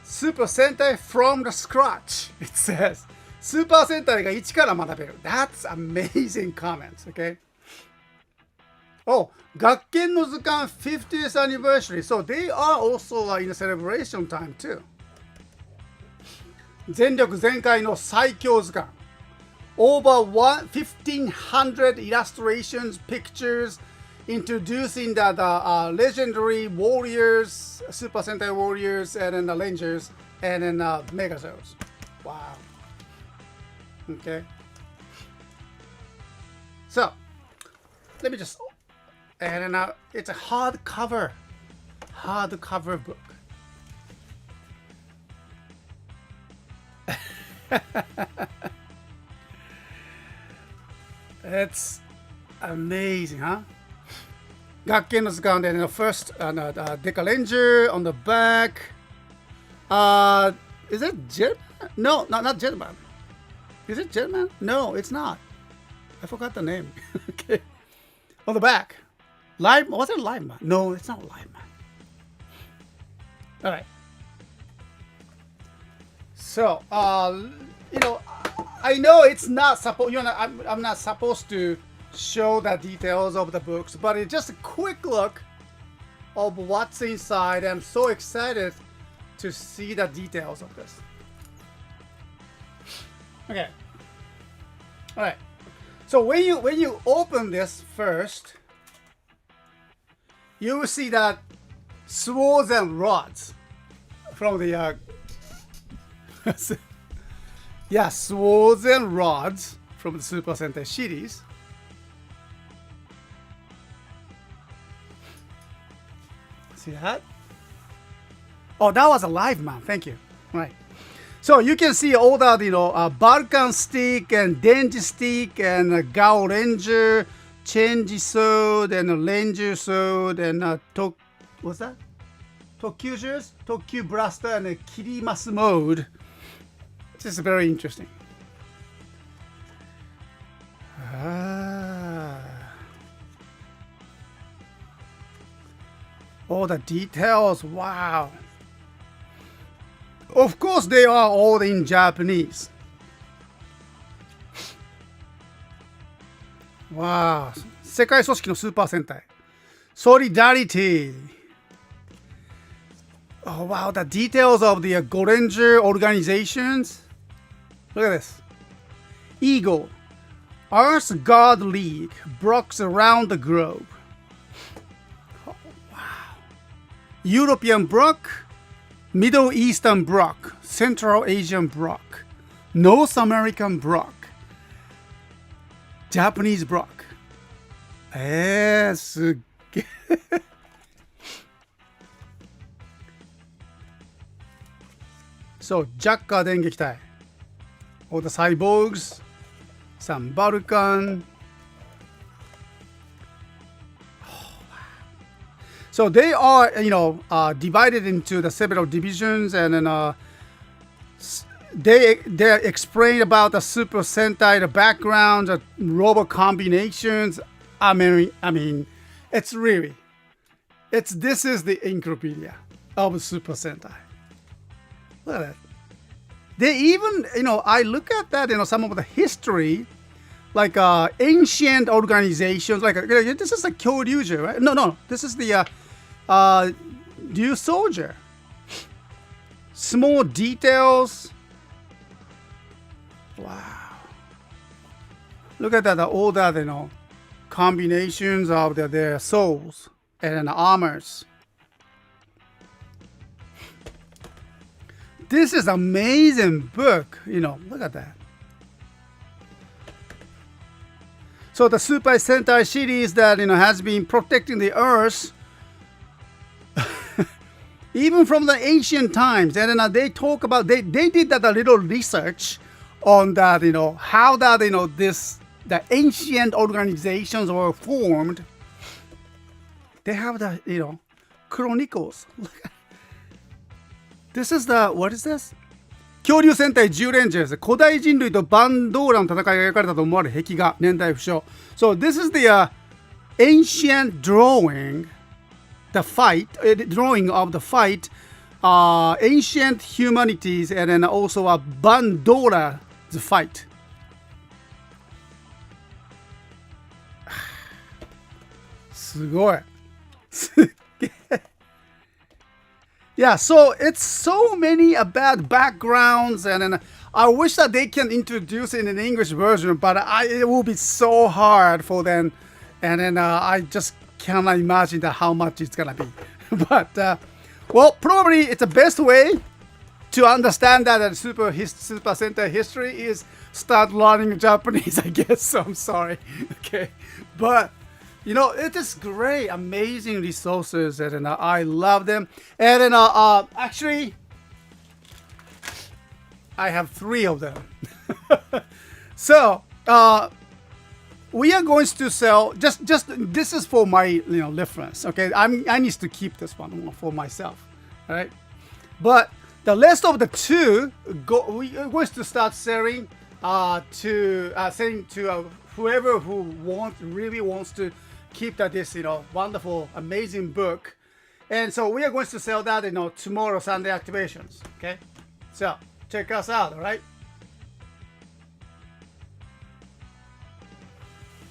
Super Sentai from the scratch. It says Super Sentai が一から学べる. That's amazing comments. Okay. Oh, Gakken no Zukan 50th anniversary. So they are also in a celebration time too. 全力全開の最強図鑑. Over 1,500 illustrations, pictures, introducing the legendary warriors, Super Sentai warriors, and then the Rangers, and then Megazords. Wow. Okay. So, let me just, and then it's a hardcover book. It's amazing, huh? Gakken no Zukan, and the first Deca Ranger on the back. Is it Jetman? No, not Jetman. Is it Jetman? No, it's not. I forgot the name. Okay. On the back. Live, was it Live Man? No, it's not Live Man. Alright. So, I know it's not supposed, I'm not supposed to show the details of the books, but it's just a quick look of what's inside. I'm so excited to see the details of this. Okay. All right. So when you open this first, you will see that swords and rods from the yeah, swords and rods from the Super Sentai series. See that? Oh, that was a live man. Thank you. Right. So you can see all that, Balkan stick and Denji stick and Gao Ranger, Chenji sword and Ranger sword and what's that? Tokyu Blaster and Kirimasu mode. This is very interesting. All the details, wow. Of course, they are all in Japanese. Wow. 世界組織のスーパー戦隊 Solidarity. Oh, wow. The details of the Goranger organizations. Look at this. Eagle. Earth God League. Blocks around the globe. Oh, wow. European block. Middle Eastern block. Central Asian block. North American block. Japanese block. すっげえ。So, ジャッカー電撃隊 all the cyborgs, some Balkan. So they are, divided into the several divisions, and then they explain about the Super Sentai, the background, the robot combinations. I mean, this is the encyclopedia of Super Sentai. Look at that. They even, I look at that, some of the history, like ancient organizations, like this is a Kyoryuger, right? No, this is the Ryu Soldier. Small details, Wow. Look at that, all that, you know, combinations of their souls and armors. This is amazing book, you know, look at that. So the Super Sentai series that, you know, has been protecting the Earth even from the ancient times. And then they talk about, they did that a little research on that, you know, how that, you know, the ancient organizations were formed. They have the, you know, chronicles. This is the, what is this? 恐竜戦隊10連ジです。古代人類とバンドーラの戦いが描かれたと思われる壁画、年代不詳。So this is the ancient drawing, the fight, drawing of the fight, ancient humanities, and then also a Bandora, the fight. Yeah, so it's so many bad backgrounds, and then I wish that they can introduce it in an English version, but it will be so hard for them, and then I just cannot imagine that how much it's gonna be. But well, probably it's the best way to understand that Super Sentai history is start learning Japanese, I guess. So I'm sorry. Okay, but you know, it is great, amazing resources, and I love them. And then actually, I have 3 of them. So we are going to sell. Just this is for my, you know, reference. Okay, I need to keep this one for myself. All right, but the rest of the 2 we are going to start selling to whoever who really wants to keep this, you know, wonderful, amazing book. And so we are going to sell that, you know, tomorrow, Sunday activations. Okay, so check us out. All right,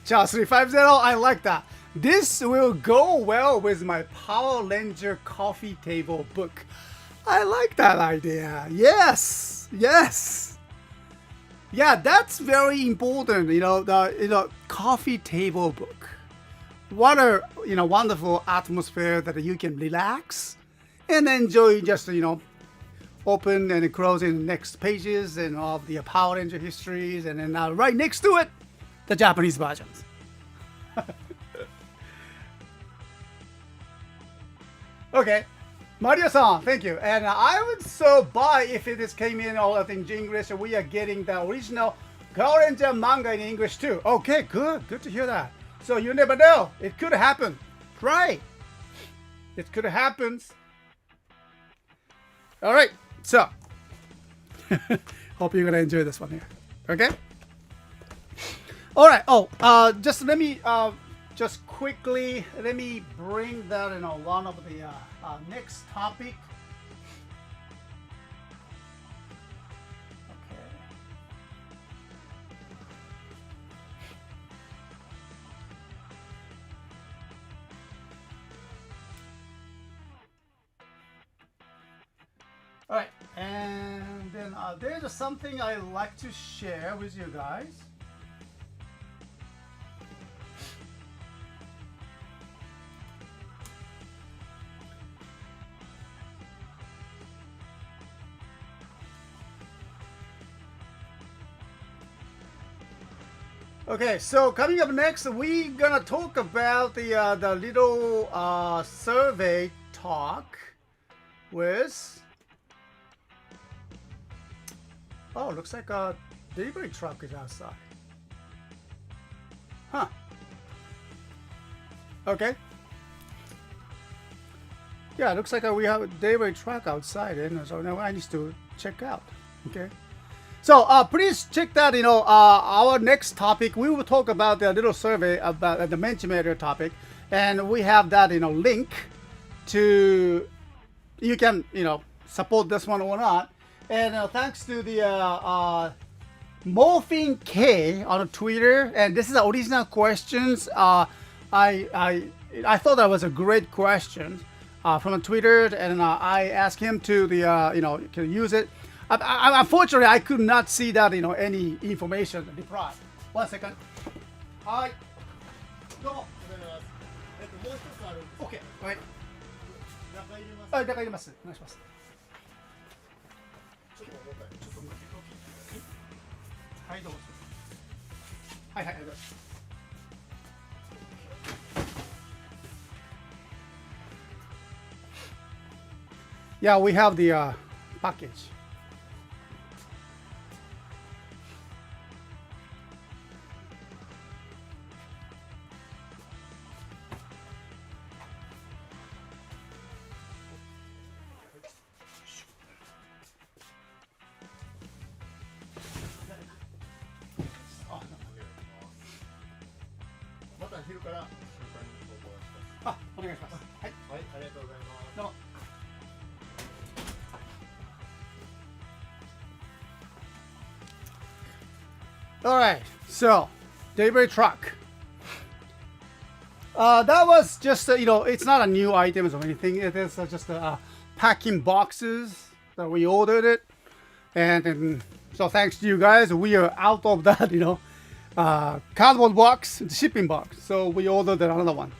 Charles 350, I like that. This will go well with my Power Ranger coffee table book. I like that idea. Yes, yes. Yeah, that's very important. You know, the coffee table book. What a, you know, wonderful atmosphere that you can relax and enjoy, just, you know, open and closing the next pages and of the Power Ranger histories, and then right next to it, the Japanese versions. Okay, Mario-san, thank you. And I would so buy if it came in all in English. We are getting the original Power Ranger manga in English too. Okay, good to hear that. So you never know. It could happen. Right. It could happen. All right. So hope you're going to enjoy this one here. Okay. All right. Oh, just let me just quickly let me bring that, you know, one of the next topic. All right, and then there's something I like to share with you guys. Okay, so coming up next, we're gonna talk about the little survey talk with. Oh, looks like a delivery truck is outside. Huh. Okay. Yeah, looks like we have a delivery truck outside, and so now I need to check out. Okay. So please check that. You know, our next topic, we will talk about the little survey about the Mentimeter topic, and we have that, you know, link to, you can, you know, support this one or not. And thanks to the Morphine K on Twitter, and this is the original questions. I thought that was a great question from Twitter, and I asked him to you know, can use it. Unfortunately, I could not see that, any information in the price. 1 second. はい。どうも。もう一つあるんです。 OK。はい。中入れます。あ、中入れます。お願いします。ちょっと重たい。ちょっと待って。はい、どうぞ。はいはいはい、どうぞ。Yeah, we have the package. All right, so delivery truck. That was just it's not a new items or anything. It is just packing boxes that we ordered it, and so thanks to you guys, we are out of that cardboard box, shipping box. So we ordered another one.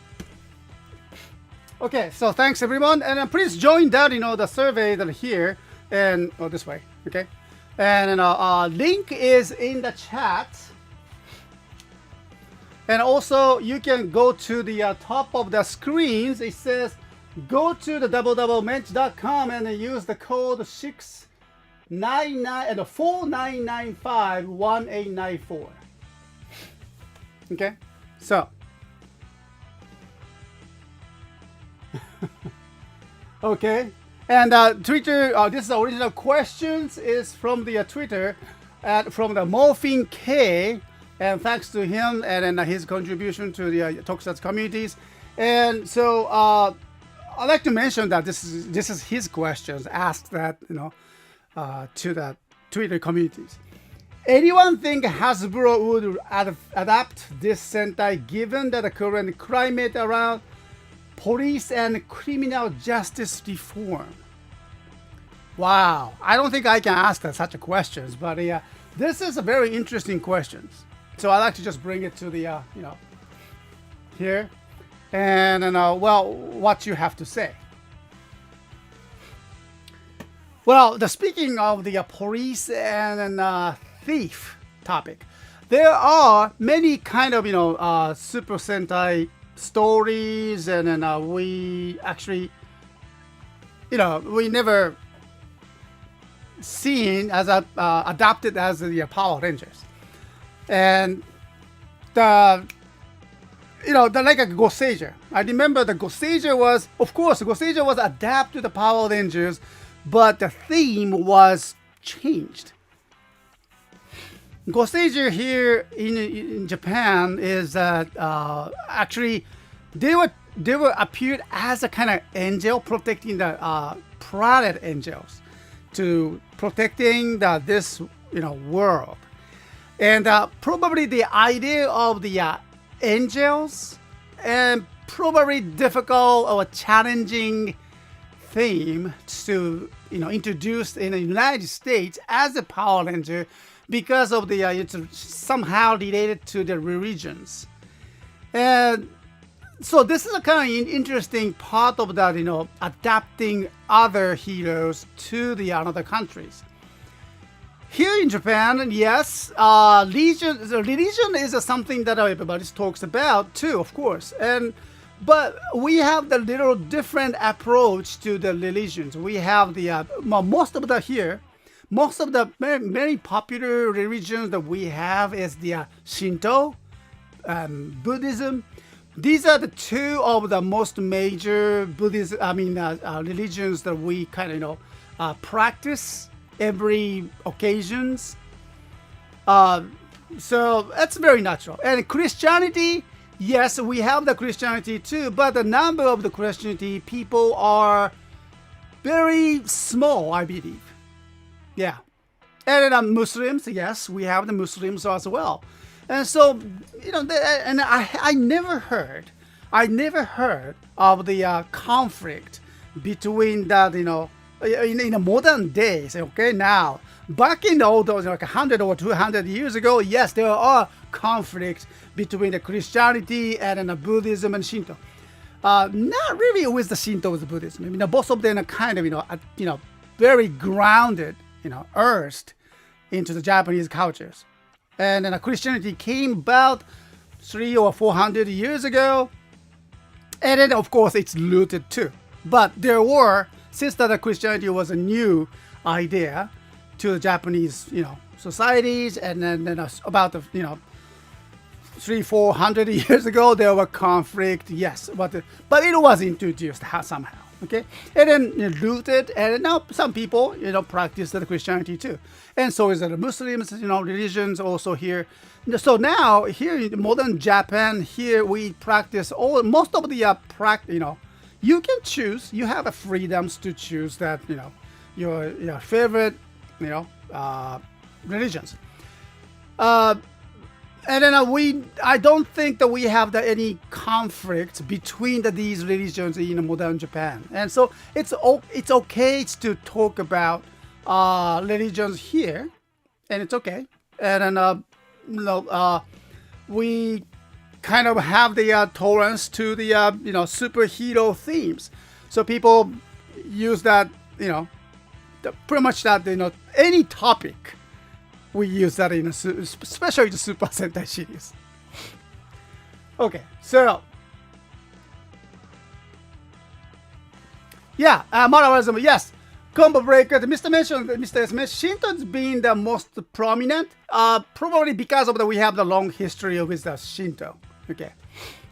Okay, so thanks everyone, and please join that the survey that here and this way. Okay. And link is in the chat. And also, you can go to the top of the screens. It says, go to the www.mench.com and use the code 699 and 4995 1894. Okay, so. Okay. And Twitter, this is original questions is from the Twitter, from the Morphine K, and thanks to him and his contribution to the Tokusatsu communities. And so I'd like to mention that this is his questions asked that to the Twitter communities. Anyone think Hasbro would adapt this Sentai given that the current climate around police and criminal justice reform? Wow, I don't think I can ask such a questions, but this is a very interesting questions. So I like to just bring it to the here, and well, what you have to say. Well, speaking of the police and thief topic, there are many kind of Super Sentai stories, and then we actually we never seen as adopted as the Power Rangers, and the like a Goseiger. I remember the Goseiger was, of course, Goseiger was adapted to the Power Rangers, but the theme was changed. Goseiger here in Japan is that actually they were appeared as a kind of angel protecting the planet angels, to protecting this world, and probably the idea of the angels and probably difficult or challenging theme to introduced in the United States as a Power Ranger, because of the it's somehow related to the religions. And so this is a kind of interesting part of that, adapting other heroes to the other countries. Here in Japan, yes, religion is something that everybody talks about too, of course. But we have the little different approach to the religions. We have the most of the very popular religions that we have is the Shinto, Buddhism. These are the two of the most major religions that we kind of practice every occasions. So that's very natural. And Christianity, yes, we have the Christianity too, but the number of the Christianity people are very small, I believe. Yeah. And then Muslims, yes, we have the Muslims as well. And so, and I never heard of the conflict between that, in the modern days, okay, now, back in the old days, like 100 or 200 years ago, yes, there are conflicts between the Christianity and Buddhism and Shinto. Not really with the Shinto with the Buddhism. I mean, both of them are kind of, very grounded, earthed into the Japanese cultures. And then Christianity came about 300 or 400 years ago. And then, of course, it's rooted too. But there were, since that Christianity was a new idea to the Japanese, societies, and then about the, 300-400 years ago, there were conflict, yes, but it was introduced somehow, okay? And then rooted, and now some people, practice the Christianity too. And so is the Muslims, religions also here. So now, here in modern Japan, here we practice most of the you can choose, you have a freedoms to choose that, your favorite, religions. And then I don't think that we have any conflict between these religions in modern Japan. And so it's okay to talk about religions here, and it's okay. And then we kind of have the tolerance to the superhero themes. So people use that pretty much that any topic. We use that especially the Super Sentai series. Okay, so yeah, Marawarism, yes. Combo breaker, Mr. S mentioned Shinto's being the most prominent, probably because of we have the long history with the Shinto. Okay,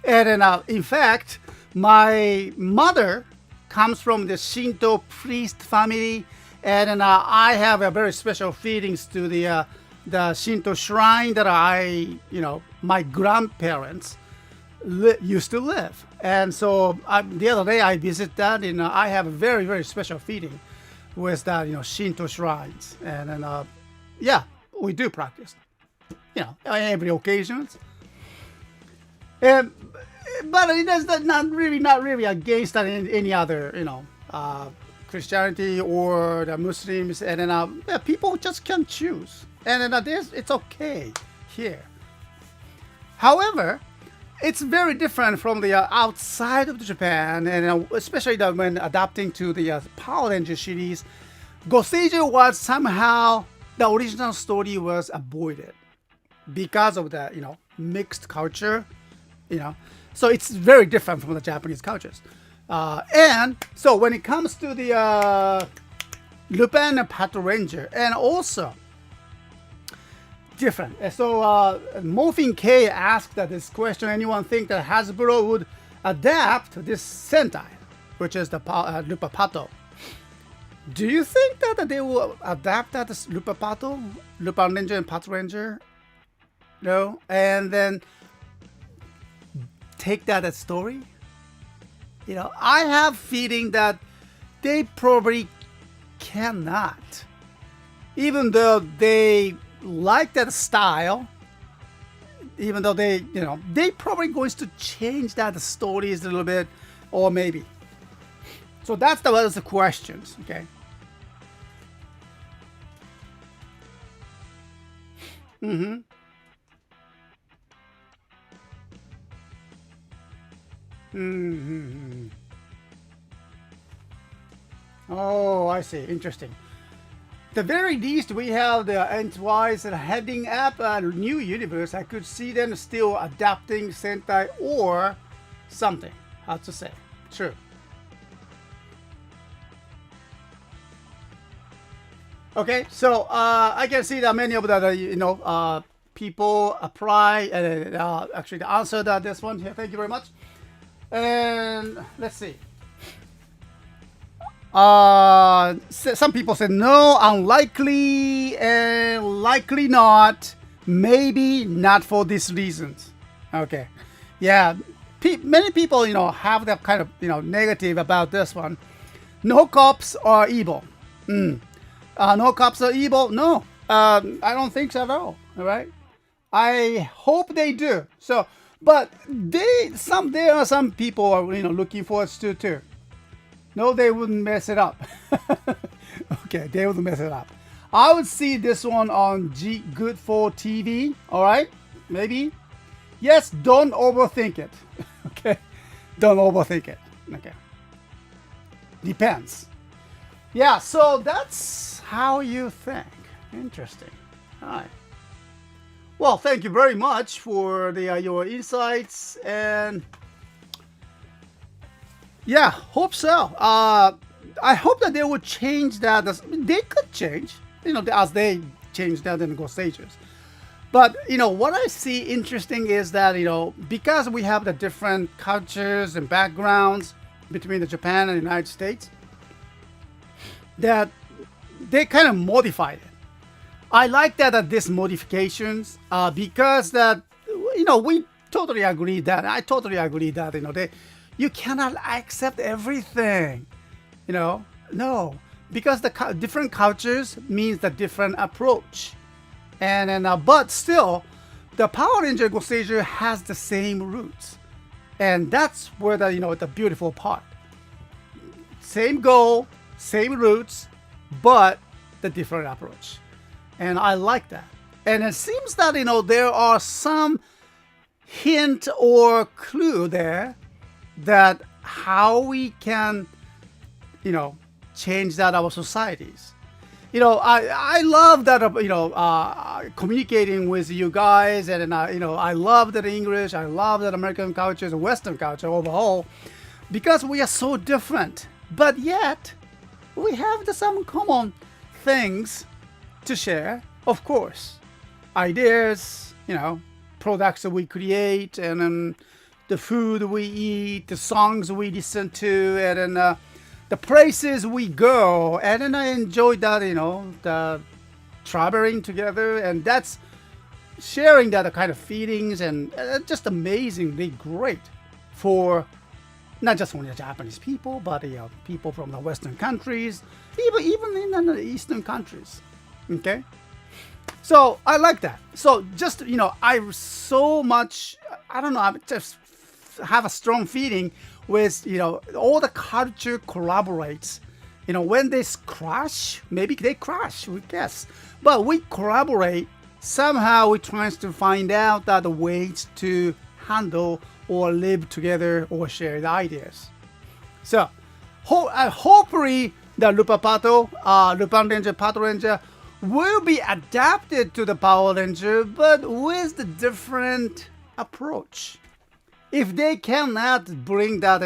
and then in fact, my mother comes from the Shinto priest family. And then I have a very special feelings to the Shinto shrine that my grandparents used to live. And so the other day I visited that, and I have a very, very special feeling with that, Shinto shrines. And then, yeah, we do practice, every occasions. But it is not really against any other, Christianity or the Muslims, and then people just can choose, and then it's okay here. However, it's very different from the outside of Japan, and especially when adapting to the Power Ranger series. Goseiju was somehow the original story was avoided because of the mixed culture, so it's very different from the Japanese cultures. And so when it comes to the Lupin and Patrol Ranger, and also different. So Morphin K asked that this question: anyone think that Hasbro would adapt this Sentai, which is the Lupa Pato? Do you think that they will adapt that as Lupa Pato, Lupin Ranger and Patrol Ranger? No, and then take that as story? I have feeling that they probably cannot, even though they like that style. Even though they probably going to change that stories a little bit, or maybe. So that's the questions. Okay. Oh, I see. Interesting. The very least, we have the INVOICE and heading up a new universe. I could see them still adapting Sentai or something. How to say? True. Okay, so I can see that many of the people apply and actually answered this one here. Thank you very much. And let's see. Some people said no, unlikely, and likely not. Maybe not for these reasons. Okay, yeah. Many people, have that kind of, negative about this one. No cops are evil. No cops are evil. No, I don't think so at all. All right. I hope they do. So, but there are some people are looking forward to too. No, they wouldn't mess it up. Okay, they wouldn't mess it up. I would see this one on Good for TV. All right, maybe. Yes, don't overthink it. Okay, don't overthink it. Okay, depends. Yeah, so that's how you think. Interesting. All right. Well, thank you very much for your insights, and yeah, hope so. I hope that they would change that. They could change, as they change that in the stages. But what I see interesting is that because we have the different cultures and backgrounds between the Japan and the United States, that they kind of modified it. I like that these modifications because that we totally agree that you cannot accept everything. No, because the different cultures means the different approach, and but still, the Power Ranger Goseiger has the same roots, and that's where the beautiful part. Same goal, same roots, but the different approach, and I like that. And it seems that there are some hint or clue there that how we can change that our societies. I love that communicating with you guys, and I love that English, I love that American culture and Western culture overall, because we are so different, but yet we have some common things to share. Of course, ideas, products that we create, and then the food we eat, the songs we listen to, and then the places we go, and then I enjoy that, the traveling together, and that's sharing that kind of feelings, and just amazingly great for not just only the Japanese people, but people from the Western countries, even in the Eastern countries. Okay, so I like that. So just I so much, I don't know, I just have a strong feeling with all the culture collaborates. When they crash, maybe they crash, we guess, but we collaborate. Somehow we try to find out the ways to handle or live together or share the ideas. So hopefully the Lupin Ranger, Patrol Ranger will be adapted to the Power Ranger, but with the different approach. If they cannot bring that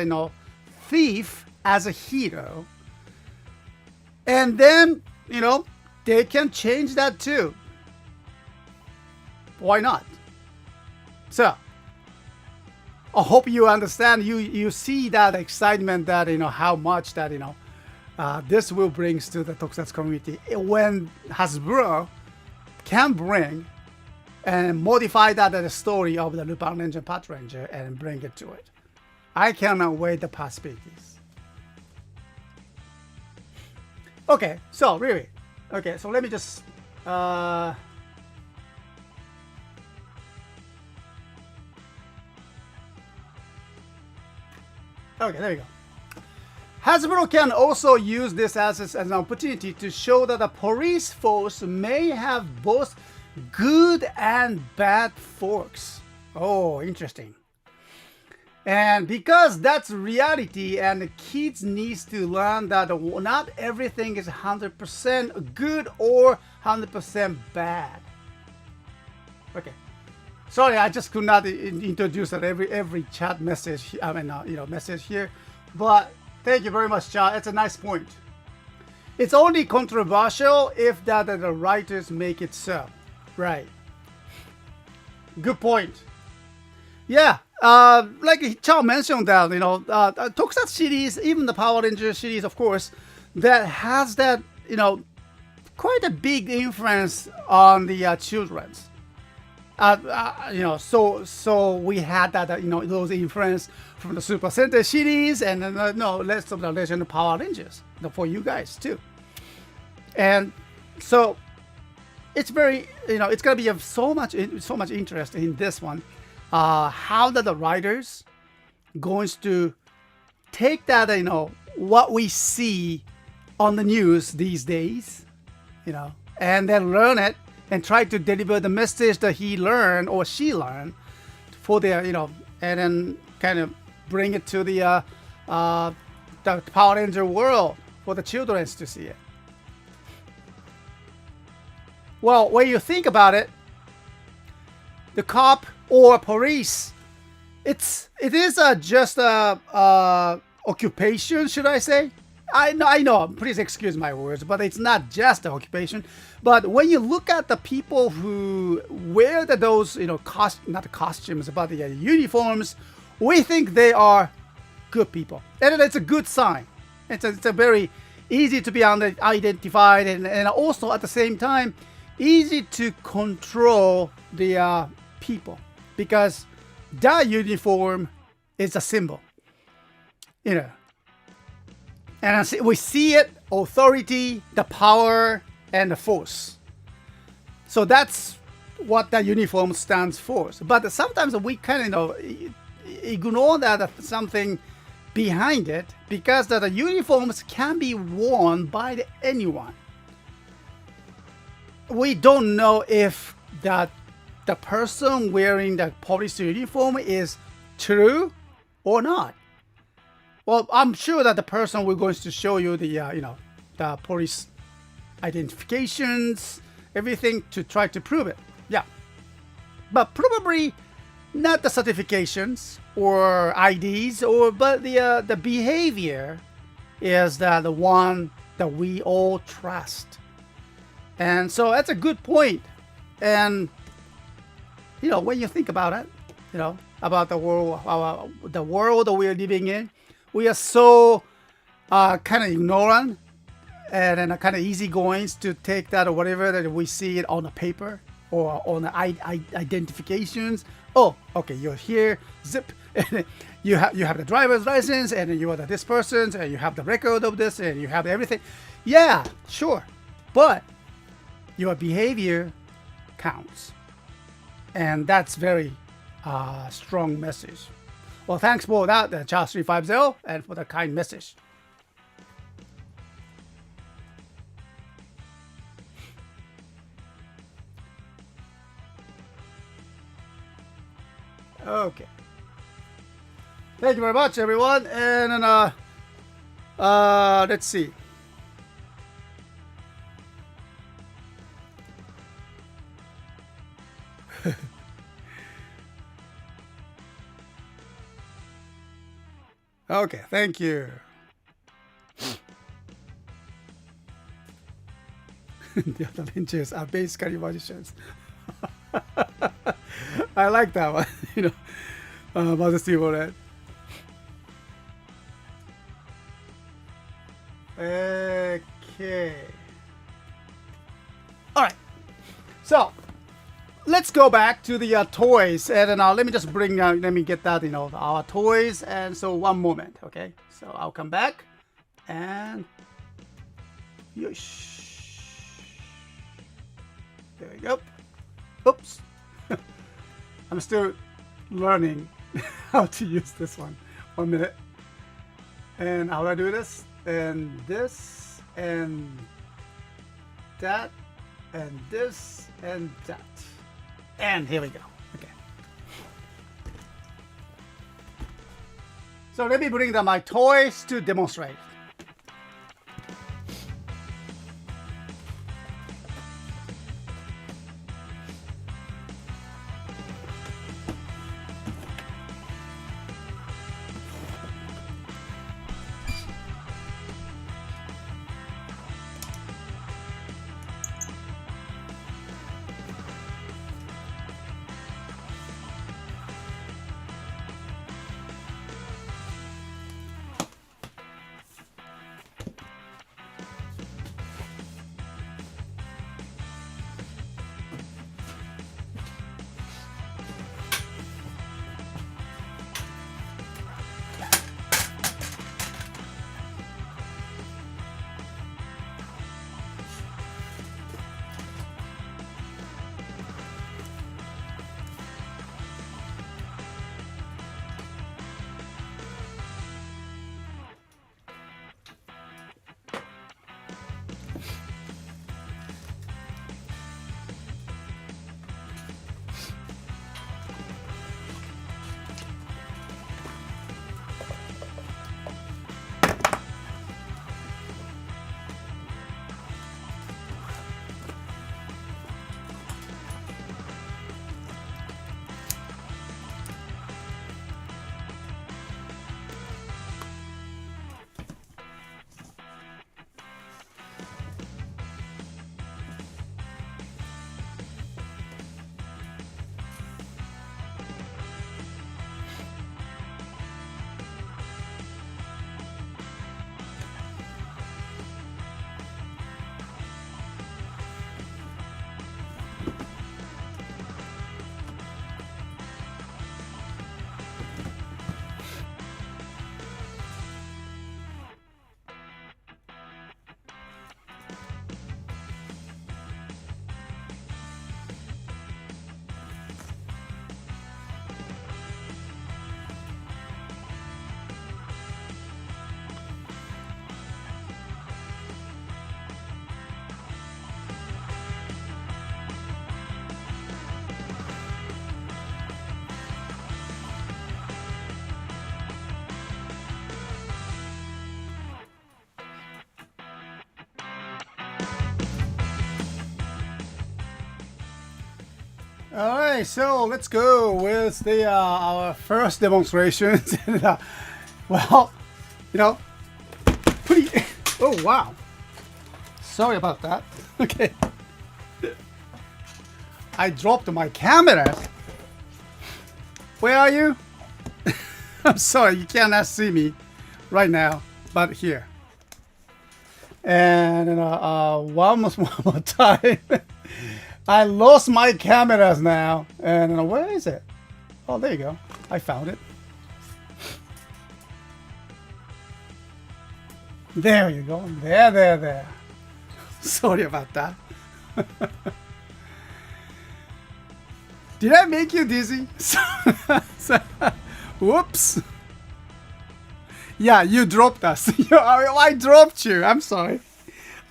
thief as a hero, and then they can change that too. Why not? So I hope you understand. You see that excitement, that how much that this will bring to the Tokusatsu community when Hasbro can bring and modify the story of the Lupin Ranger, Patrol Ranger, and bring it to it. I cannot wait the possibilities. Okay, so really, so let me just okay, there we go. Hasbro can also use this as an opportunity to show that the police force may have both good and bad folks. Oh, interesting. And because that's reality, and the kids needs to learn that not everything is 100% good or 100% bad. Okay. Sorry, I just could not introduce that every chat message. Message here, but thank you very much, chat. It's a nice point. It's only controversial if the writers make it so. Right. Good point. Yeah. Like Chao mentioned that, Tokusatsu series, even the Power Ranger series, of course, that has that, quite a big influence on the children's. So we had that, those influence from the Super Sentai series, and less of the Legend of Power Rangers for you guys too. And so it's very, it's gonna be of so much interest in this one. How that the writers going to take that, what we see on the news these days, and then learn it and try to deliver the message that he learned or she learned for their, and then kind of bring it to the Power Ranger world for the children to see it. Well, when you think about it, the cop or police, it is just a occupation, should I say? I know. Please excuse my words, but it's not just an occupation. But when you look at the people who wear those, not costumes, but the uniforms, we think they are good people, and it's a good sign. It's a very easy to be identified, and also at the same time, easy to control the people, because that uniform is a symbol, and we see it, authority, the power, and the force. So that's what that uniform stands for. But sometimes we kind of ignore that something behind it, because the uniforms can be worn by anyone. We don't know if that the person wearing the police uniform is true or not. Well, I'm sure that the person we're going to show you the police identifications, everything to try to prove it. Yeah, but probably not the certifications or IDs, but the behavior is the one that we all trust. And so that's a good point. And when you think about it, about the world that we're living in, we are so kind of ignorant and kind of easygoing to take that or whatever that we see it on the paper or on the identifications. Oh, okay, you're here, zip, and you have the driver's license, and you are this person, and you have the record of this, and you have everything. Yeah, sure, but your behavior counts, and that's very strong message. Well, thanks for that, Charles 350, and for the kind message. Okay. Thank you very much, everyone. And let's see. Okay, thank you. The other ninjas are basically magicians. I like that one, Mother Steve Red. Okay. All right. So let's go back to the toys, and let me just bring. Let me get that. Our toys, and so one moment. Okay. So I'll come back, and there we go. Oops. I'm still learning how to use this one. 1 minute. And how do I do this? And this, and that, and this, and that. And here we go. Okay. So let me bring down my toys to demonstrate. All right, so let's go with the our first demonstrations. And, well, you know, pretty. Oh wow! Sorry about that. Okay, I dropped my camera. Where are you? I'm sorry, you cannot see me right now, but here. And one more time. I lost my cameras now. And where is it? Oh, there you go. I found it. There you go. There. Sorry about that. Did I make you dizzy? Whoops. Yeah, you dropped us. I dropped you. I'm sorry.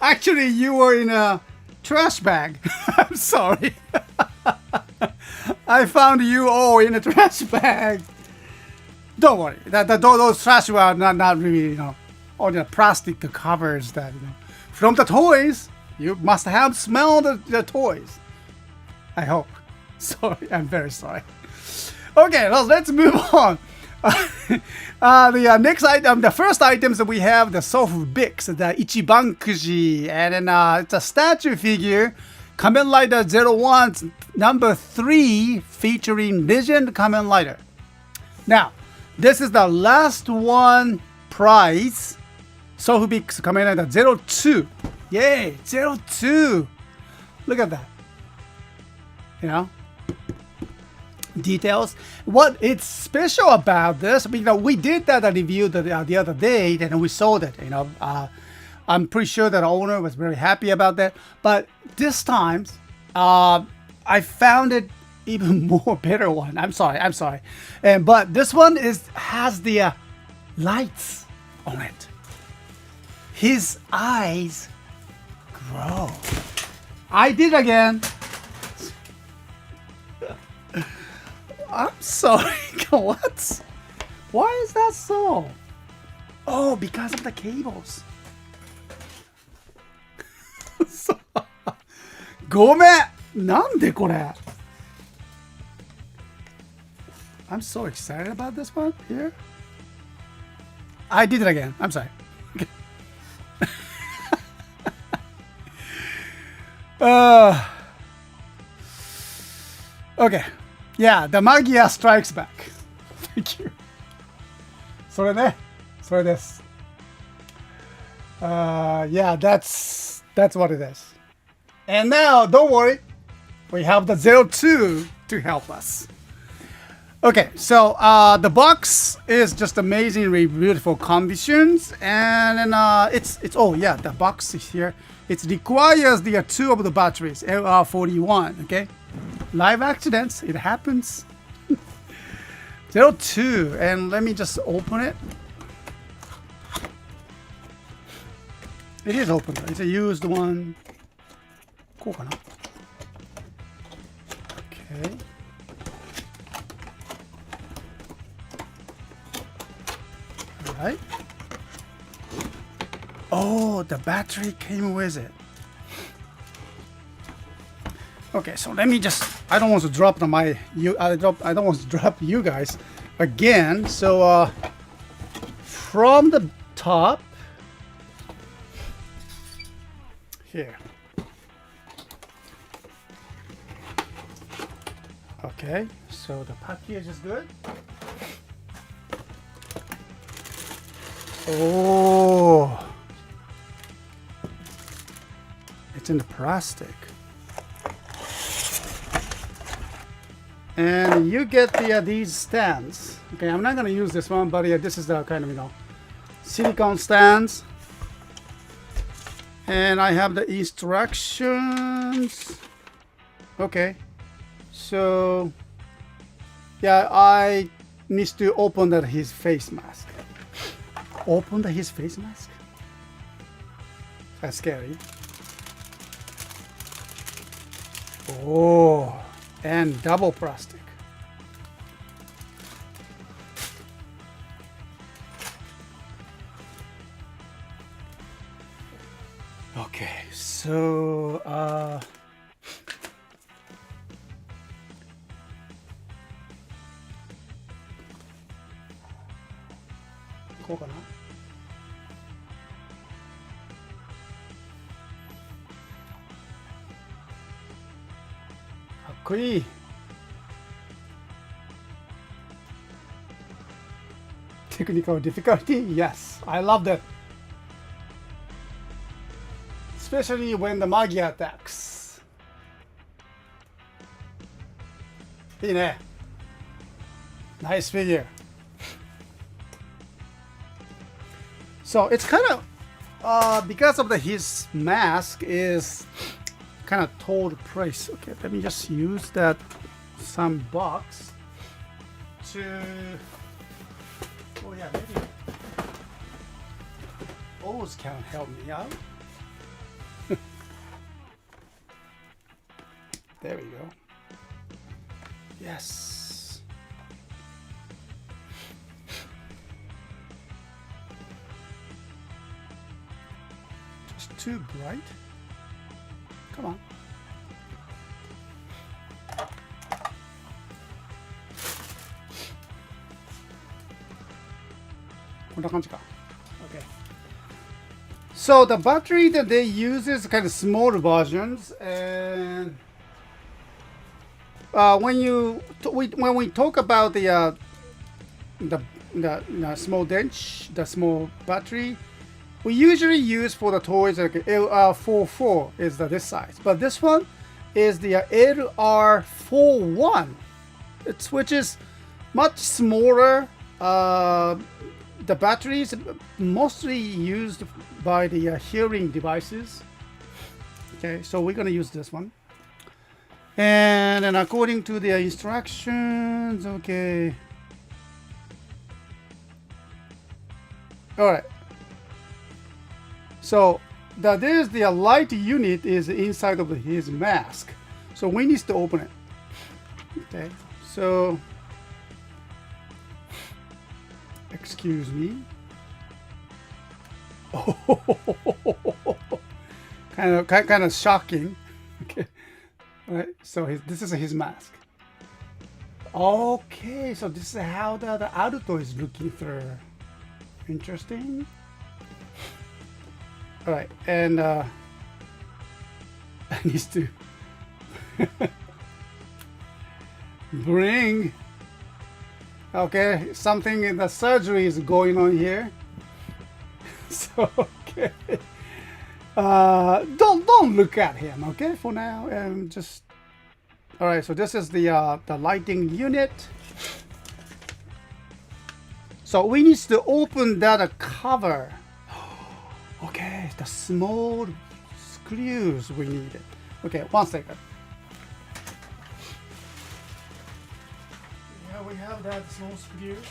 Actually, you were in a trash bag. I'm sorry. I found you all in a trash bag. Don't worry. Those trash were not really, you know, all the plastic covers that, you know. From the toys, you must have smelled the toys. I hope. Sorry, I'm very sorry. Okay, well, let's move on. The next item, the first items that we have, the Soft Bix, the Ichibankuji, and then it's a statue figure, Kamen Rider 01's number 3, featuring Legend Kamen Rider. Now, this is the last one prize. Soft Bix Kamen Rider 02. Yay, 02. Look at that. You know? Details. What it's special about this, you know, we did that review the other day and we sold it. You know, I'm pretty sure that the owner was very happy about that. But this time, I found it even more better one. I'm sorry. But this one has the lights on it. His eyes grow. I did again. I'm sorry. What? Why is that so? Oh, because of the cables. ごめん。なんでこれ? I'm so excited about this one here. I did it again. I'm sorry. Okay. Yeah, the Magia strikes back. Thank you. それね。それです。Yeah, that's what it is. And now, don't worry. We have the 02 to help us. Okay, so the box is just amazingly beautiful conditions, and then it's oh yeah, the box is here. It requires the 2 of the batteries, LR41. Okay, live accidents, it happens. 02, and let me just open it. It is open. It's a used one. こうかな? Okay. Right. Oh, the battery came with it. Okay, so let me just. I don't want to drop I don't want to drop you guys again. So from the top here. Okay, so the package is good. Oh, it's in the plastic. And you get these stands. Okay, I'm not gonna use this one, but yeah, this is the kind of, silicone stands. And I have the instructions. Okay, so yeah, I need to open his face mask. Open his face mask? That's scary. Oh, and double plastic. Okay, so こうかな。かっこいい。Technical difficulty? Yes, I love that. Especially when the Magia attacks. いいね。Nice figure. So it's kind of because of his mask is kind of told price. Okay, let me just use that some box to. Oh yeah, maybe those can help me out. There we go. Yes. Just too bright. Come on. Okay. So the battery that they use is kind of small versions, and when we talk about the small the small battery, we usually use for the toys like LR44 is this size, but this one is the LR41, which is much smaller. The batteries mostly used by the hearing devices. Okay, so we're gonna use this one. And then according to the instructions, okay. All right. So there's the light unit is inside of his mask. So we need to open it. Okay, so excuse me. Oh, kind of shocking. Okay. All right, so this is his mask. Okay, so this is how the Alto is looking through. Interesting. All right, and I need to bring. Okay, something in the surgery is going on here. So okay, don't look at him. Okay, for now, and just all right. So this is the lighting unit. So we need to open that cover. Okay, the small screws we needed. Okay, 1 second. Yeah, we have that small screws.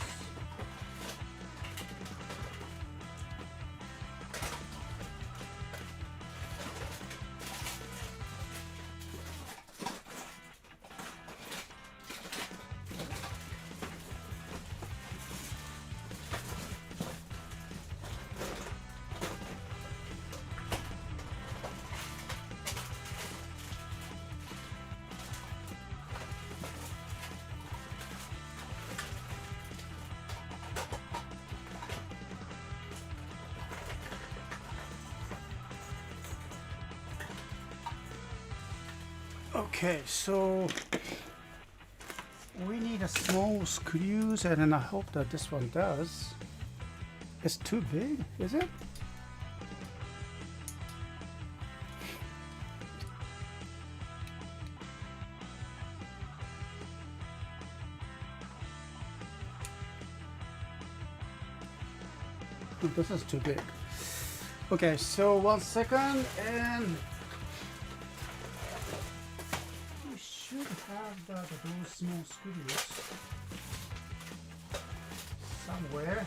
Okay, so we need a small screws, and then I hope that this one does. It's too big, is it? Oh, this is too big. Okay, so 1 second, and should have those small screws somewhere.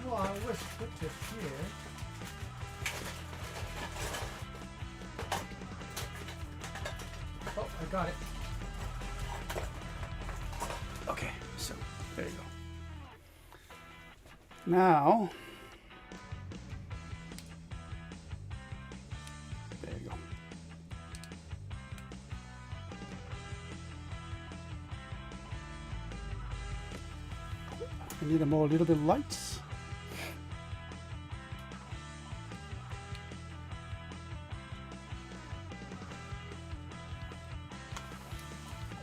I always put it here. Oh, I got it. Okay, so there you go. Now, there you I need a more little bit lights.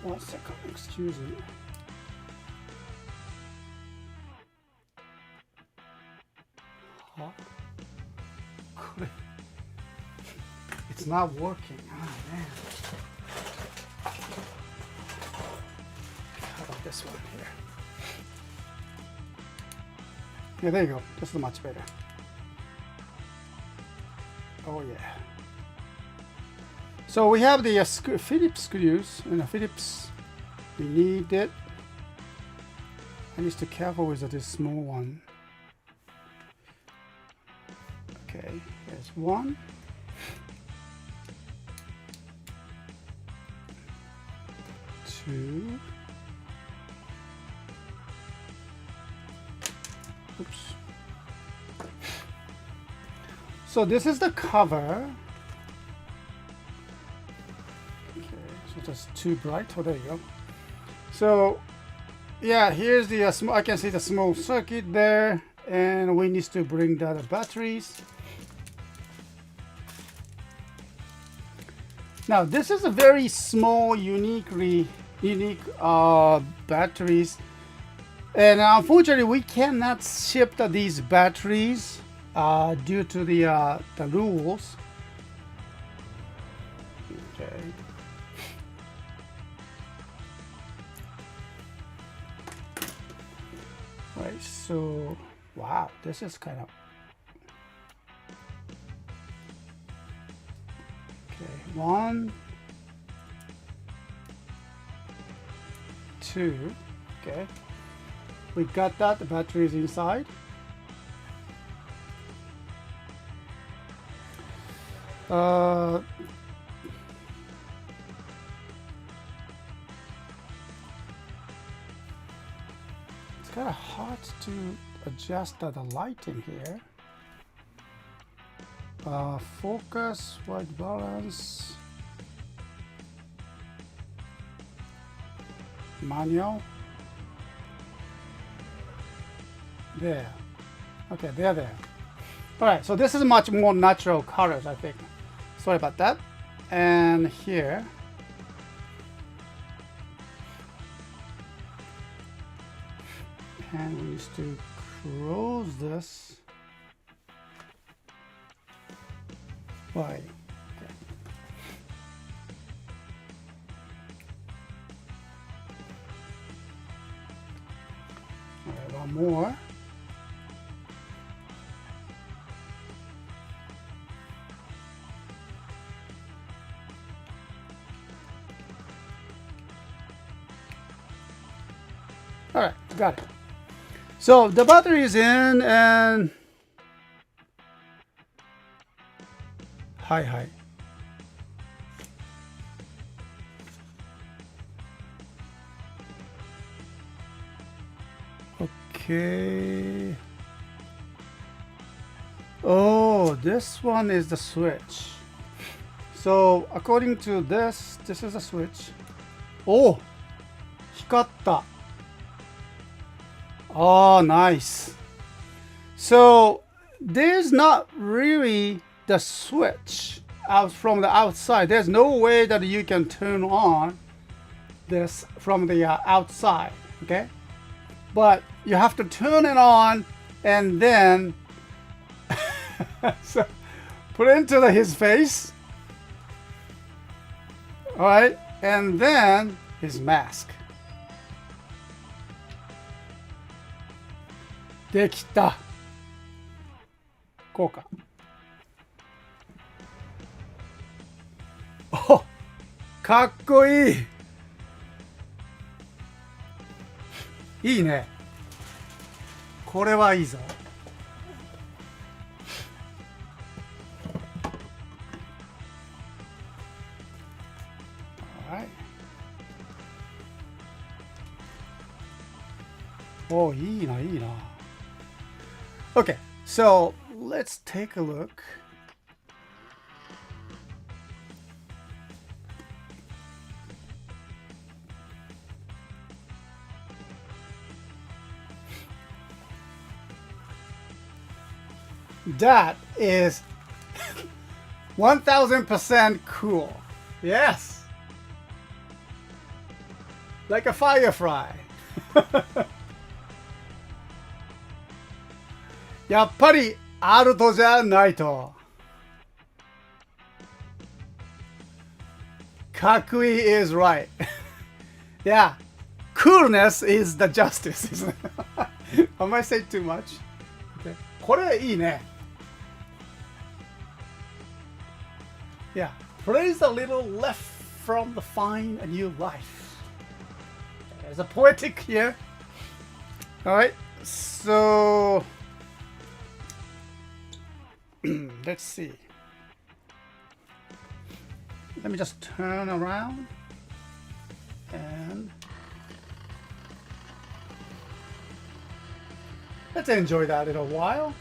One second, excuse me. It's not working. Oh man. How about this one here? Yeah, there you go. This is much better. Oh yeah. So we have the Phillips screws and the Phillips. We need it. I need to be careful with this small one. Okay, there's one. Two. Oops. So this is the cover. Okay, so that's too bright. Oh, there you go. So yeah, here's the small. I can see the small circuit there, and we need to bring down the batteries. Now this is a very small, unique batteries, and unfortunately we cannot ship these batteries due to the rules. Okay. Right. So wow, this is kind of. Okay, 1, 2, okay. We got that, the battery is inside. It's kind of hard to adjust the lighting here. Focus, white balance, manual. There. Okay, they're there. All right, so this is much more natural colors, I think. Sorry about that. And here. And we need to close this. Why? Okay. All right, one more. All right, got it. So the battery is in, and hi. Okay. Oh, this one is the switch. So according to this, this is a switch. Oh, 光った. Oh, nice. So there's not really the switch out from the outside. There's no way that you can turn on this from the outside, okay? But you have to turn it on and then so put it into his face. All right, and then his mask. できた。こうか。お、かっこいい。いいね。これはいいぞ。はい。お、いいな、いいな。Okay, so let's take a look. That is 1000% cool. Yes. Like a firefly. やっぱりアルトじゃないと。かっこいい is right. Yeah. Coolness is the justice. I might say too much. Okay. これいいね。Yeah. Praise a little left from the fine a new life. There's a poetic here. Alright. So let's see. Let me just turn around and let's enjoy that a little while.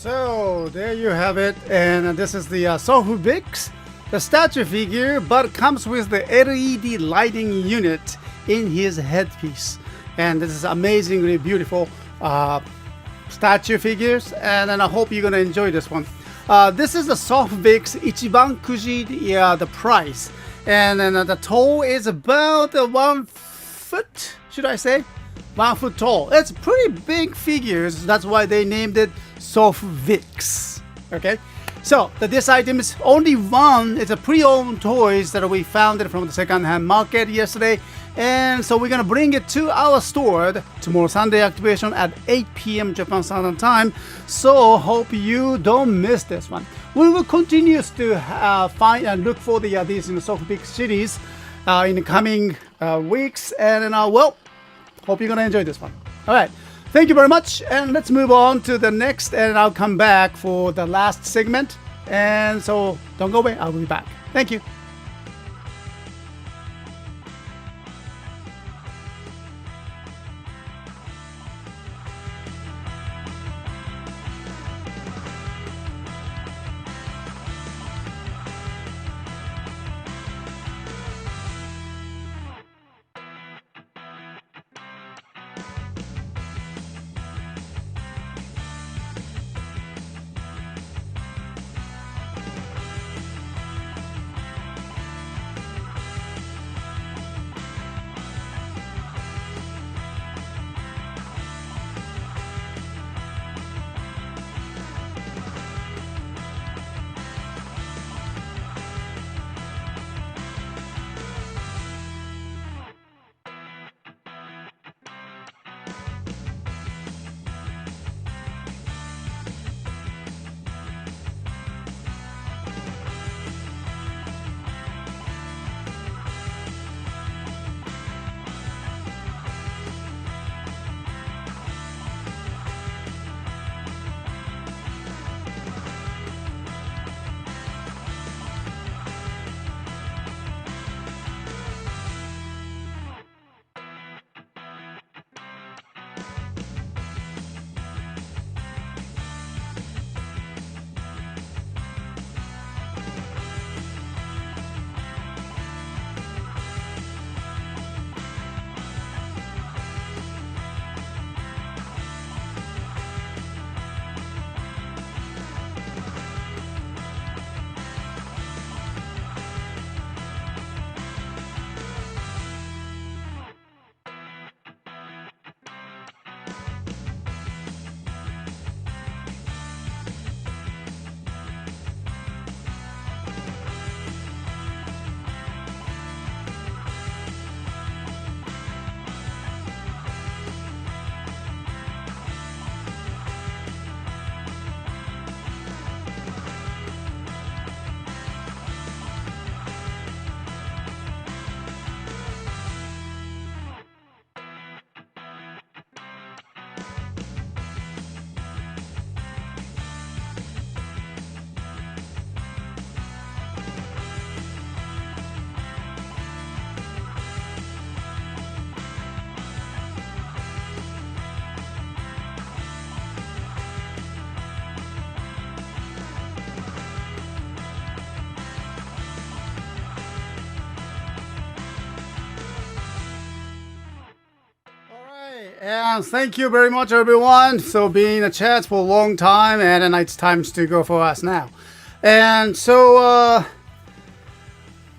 So there you have it, and this is the Sofubix, the statue figure, but comes with the LED lighting unit in his headpiece. And this is amazingly beautiful statue figures, and then I hope you're gonna enjoy this one. This is the Sofubix Ichiban Kuji, the price, and then the tall is about 1 foot, should I say? 1 foot tall. It's pretty big figures. That's why they named it Sofubix. Okay. So this item is only one. It's a pre-owned toys that we found it from the second-hand market yesterday, and so we're gonna bring it to our store tomorrow Sunday activation at 8 p.m. Japan Standard Time. So hope you don't miss this one. We will continue to find and look for these soft pick cities in the coming weeks, and well, hope you're gonna enjoy this one. All right. Thank you very much, and let's move on to the next, and I'll come back for the last segment. And so don't go away, I'll be back. Thank you. And thank you very much, everyone. So being in a chat for a long time, and then it's time to go for us now. And so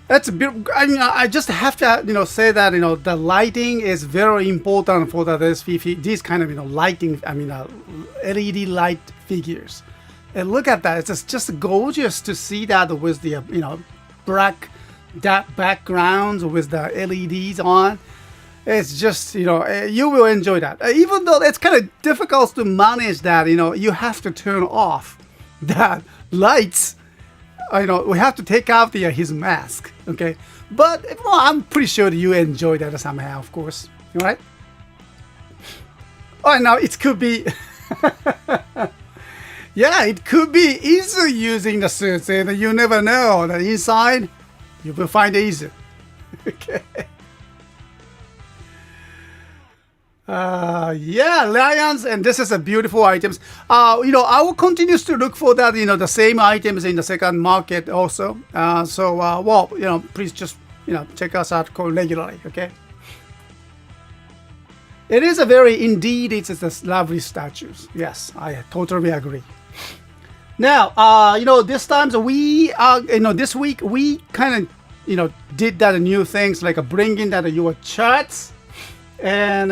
that's a bit. I mean, I just have to say that the lighting is very important for these kind of lighting. I mean, LED light figures. And look at that. It's just gorgeous to see that with the black backgrounds with the LEDs on. It's just, you will enjoy that. Even though it's kind of difficult to manage that, you have to turn off that lights. We have to take out his mask, okay? But well, I'm pretty sure you enjoy that somehow, of course, right? Oh, now it could be, yeah, it could be easier using the suits, and you never know. The inside, you will find easier, okay? Yeah, lions, and this is a beautiful items. I will continue to look for that, the same items in the second market also. Well, please just, check us out regularly, okay? It is indeed, it's a lovely statues. Yes, I totally agree. Now, this time we are, this week we kind of, did that new things like bringing that your charts. And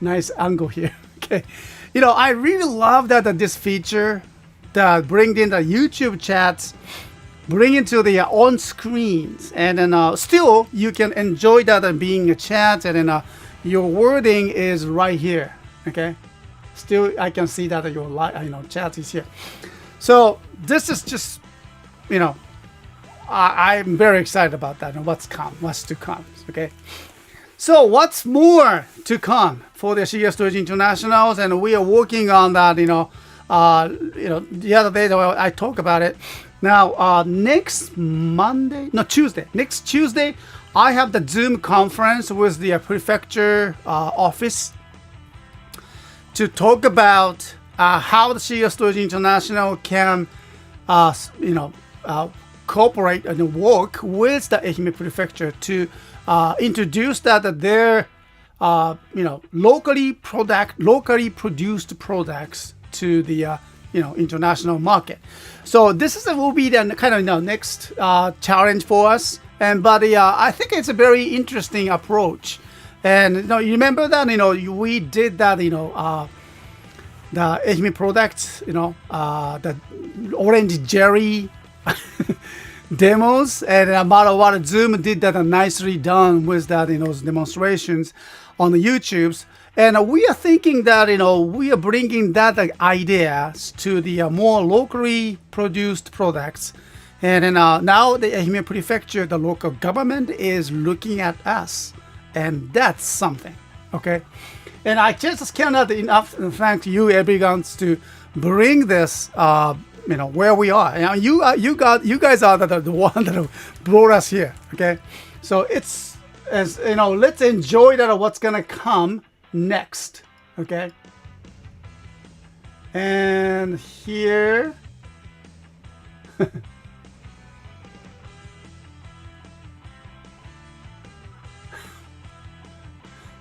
nice angle here. Okay, I really love that this feature that bring in the YouTube chats, bring into the on screens, and then still you can enjoy that being a chat, and then your wording is right here. Okay, still I can see that your chat is here. So this is just I'm very excited about that and what's to come. Okay. So what's more to come for the CSTOYS Internationals, and we are working on that. The other day I talked about it. Now next Tuesday, I have the Zoom conference with the prefecture office to talk about how the CSTOYS International can, cooperate and work with the Ehime Prefecture to introduce their locally produced products to the international market. So this will be the kind of next challenge for us. But I think it's a very interesting approach. And you remember that we did that the Ehime products, the orange jerry demos, and what Zoom did that nicely done with that those demonstrations on the YouTubes. And we are thinking that we are bringing that ideas to the more locally produced products. And then now the Ehime Prefecture, the local government, is looking at us, and that's something. Okay, and I just cannot enough thank you everyone to bring this where we are. You guys are the one that brought us here. Okay, so it's let's enjoy that what's gonna come next. Okay, and here.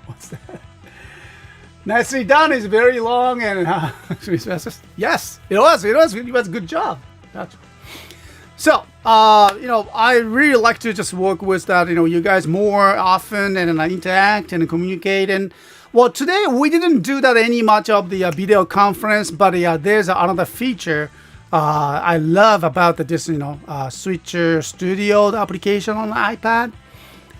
What's that? Nicely done is very long and yes, it was a good job. So I really like to just work with that you guys more often and interact and communicate. And well, today we didn't do that any much of the video conference, but there's another feature I love about this Switcher Studio, the application on the iPad.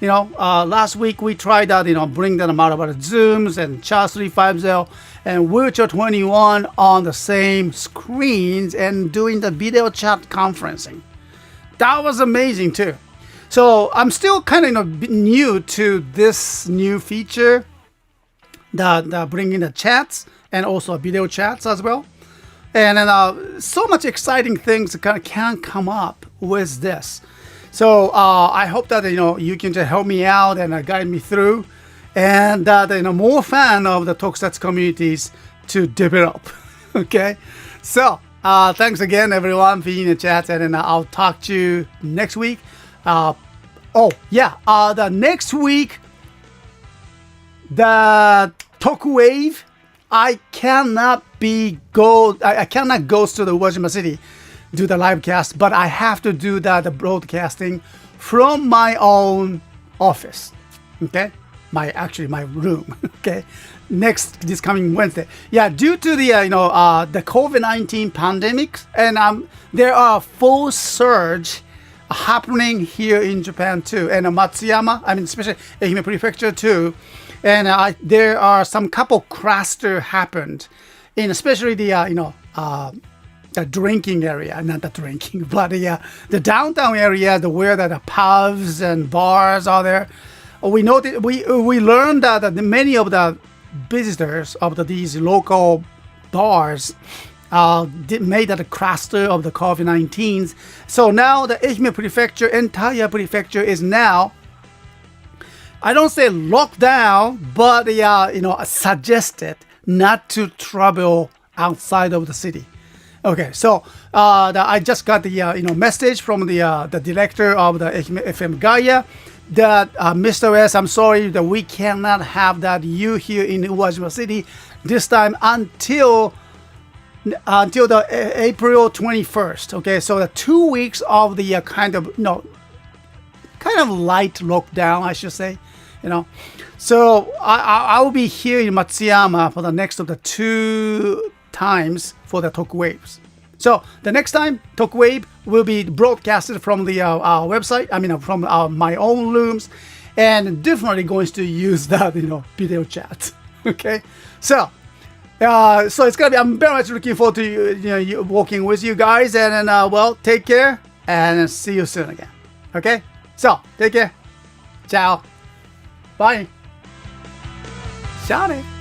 Last week we tried that, bring that amount of Zooms and Chat 350 and Wheelchair 21 on the same screens and doing the video chat conferencing. That was amazing too. So I'm still kind of new to this new feature, that bringing the chats and also video chats as well. And then so much exciting things can come up with this. So I hope that you can just help me out and guide me through, and that more fan of the Tokusatsu communities to develop. Okay, so thanks again everyone for being in the chat, and then I'll talk to you next week. The next week, the Toku Wave, I cannot go to the Uwajima City do the live cast, but I have to do the broadcasting from my own office. Okay, my room. Okay, this coming Wednesday. Yeah, due to the the COVID-19 pandemic, and there are full surge happening here in Japan too, and Matsuyama, especially Ehime Prefecture too, and there are some couple cluster happened, in especially the the drinking area, not the drinking, but the downtown area, where the pubs and bars are there. We noted, we learned that many of the visitors of these local bars made a cluster of the COVID-19. So now the Ehime Prefecture, entire prefecture, is now, I don't say locked down, but suggested not to travel outside of the city. Okay, so I just got the message from the director of the FM Gaia that Mr. S, I'm sorry that we cannot have that you here in Uwajima City this time until the April 21st. Okay, so the 2 weeks of the kind of light lockdown, I should say. you know. So I will be here in Matsuyama for the next of the 2 times for the talk waves. So the next time talk wave will be broadcasted from the our website. I mean from my own rooms, and definitely going to use that video chat. Okay, so it's gonna be. I'm very much looking forward to working with you guys, and well, take care and see you soon again. Okay, so take care. Ciao. Bye. Ciao.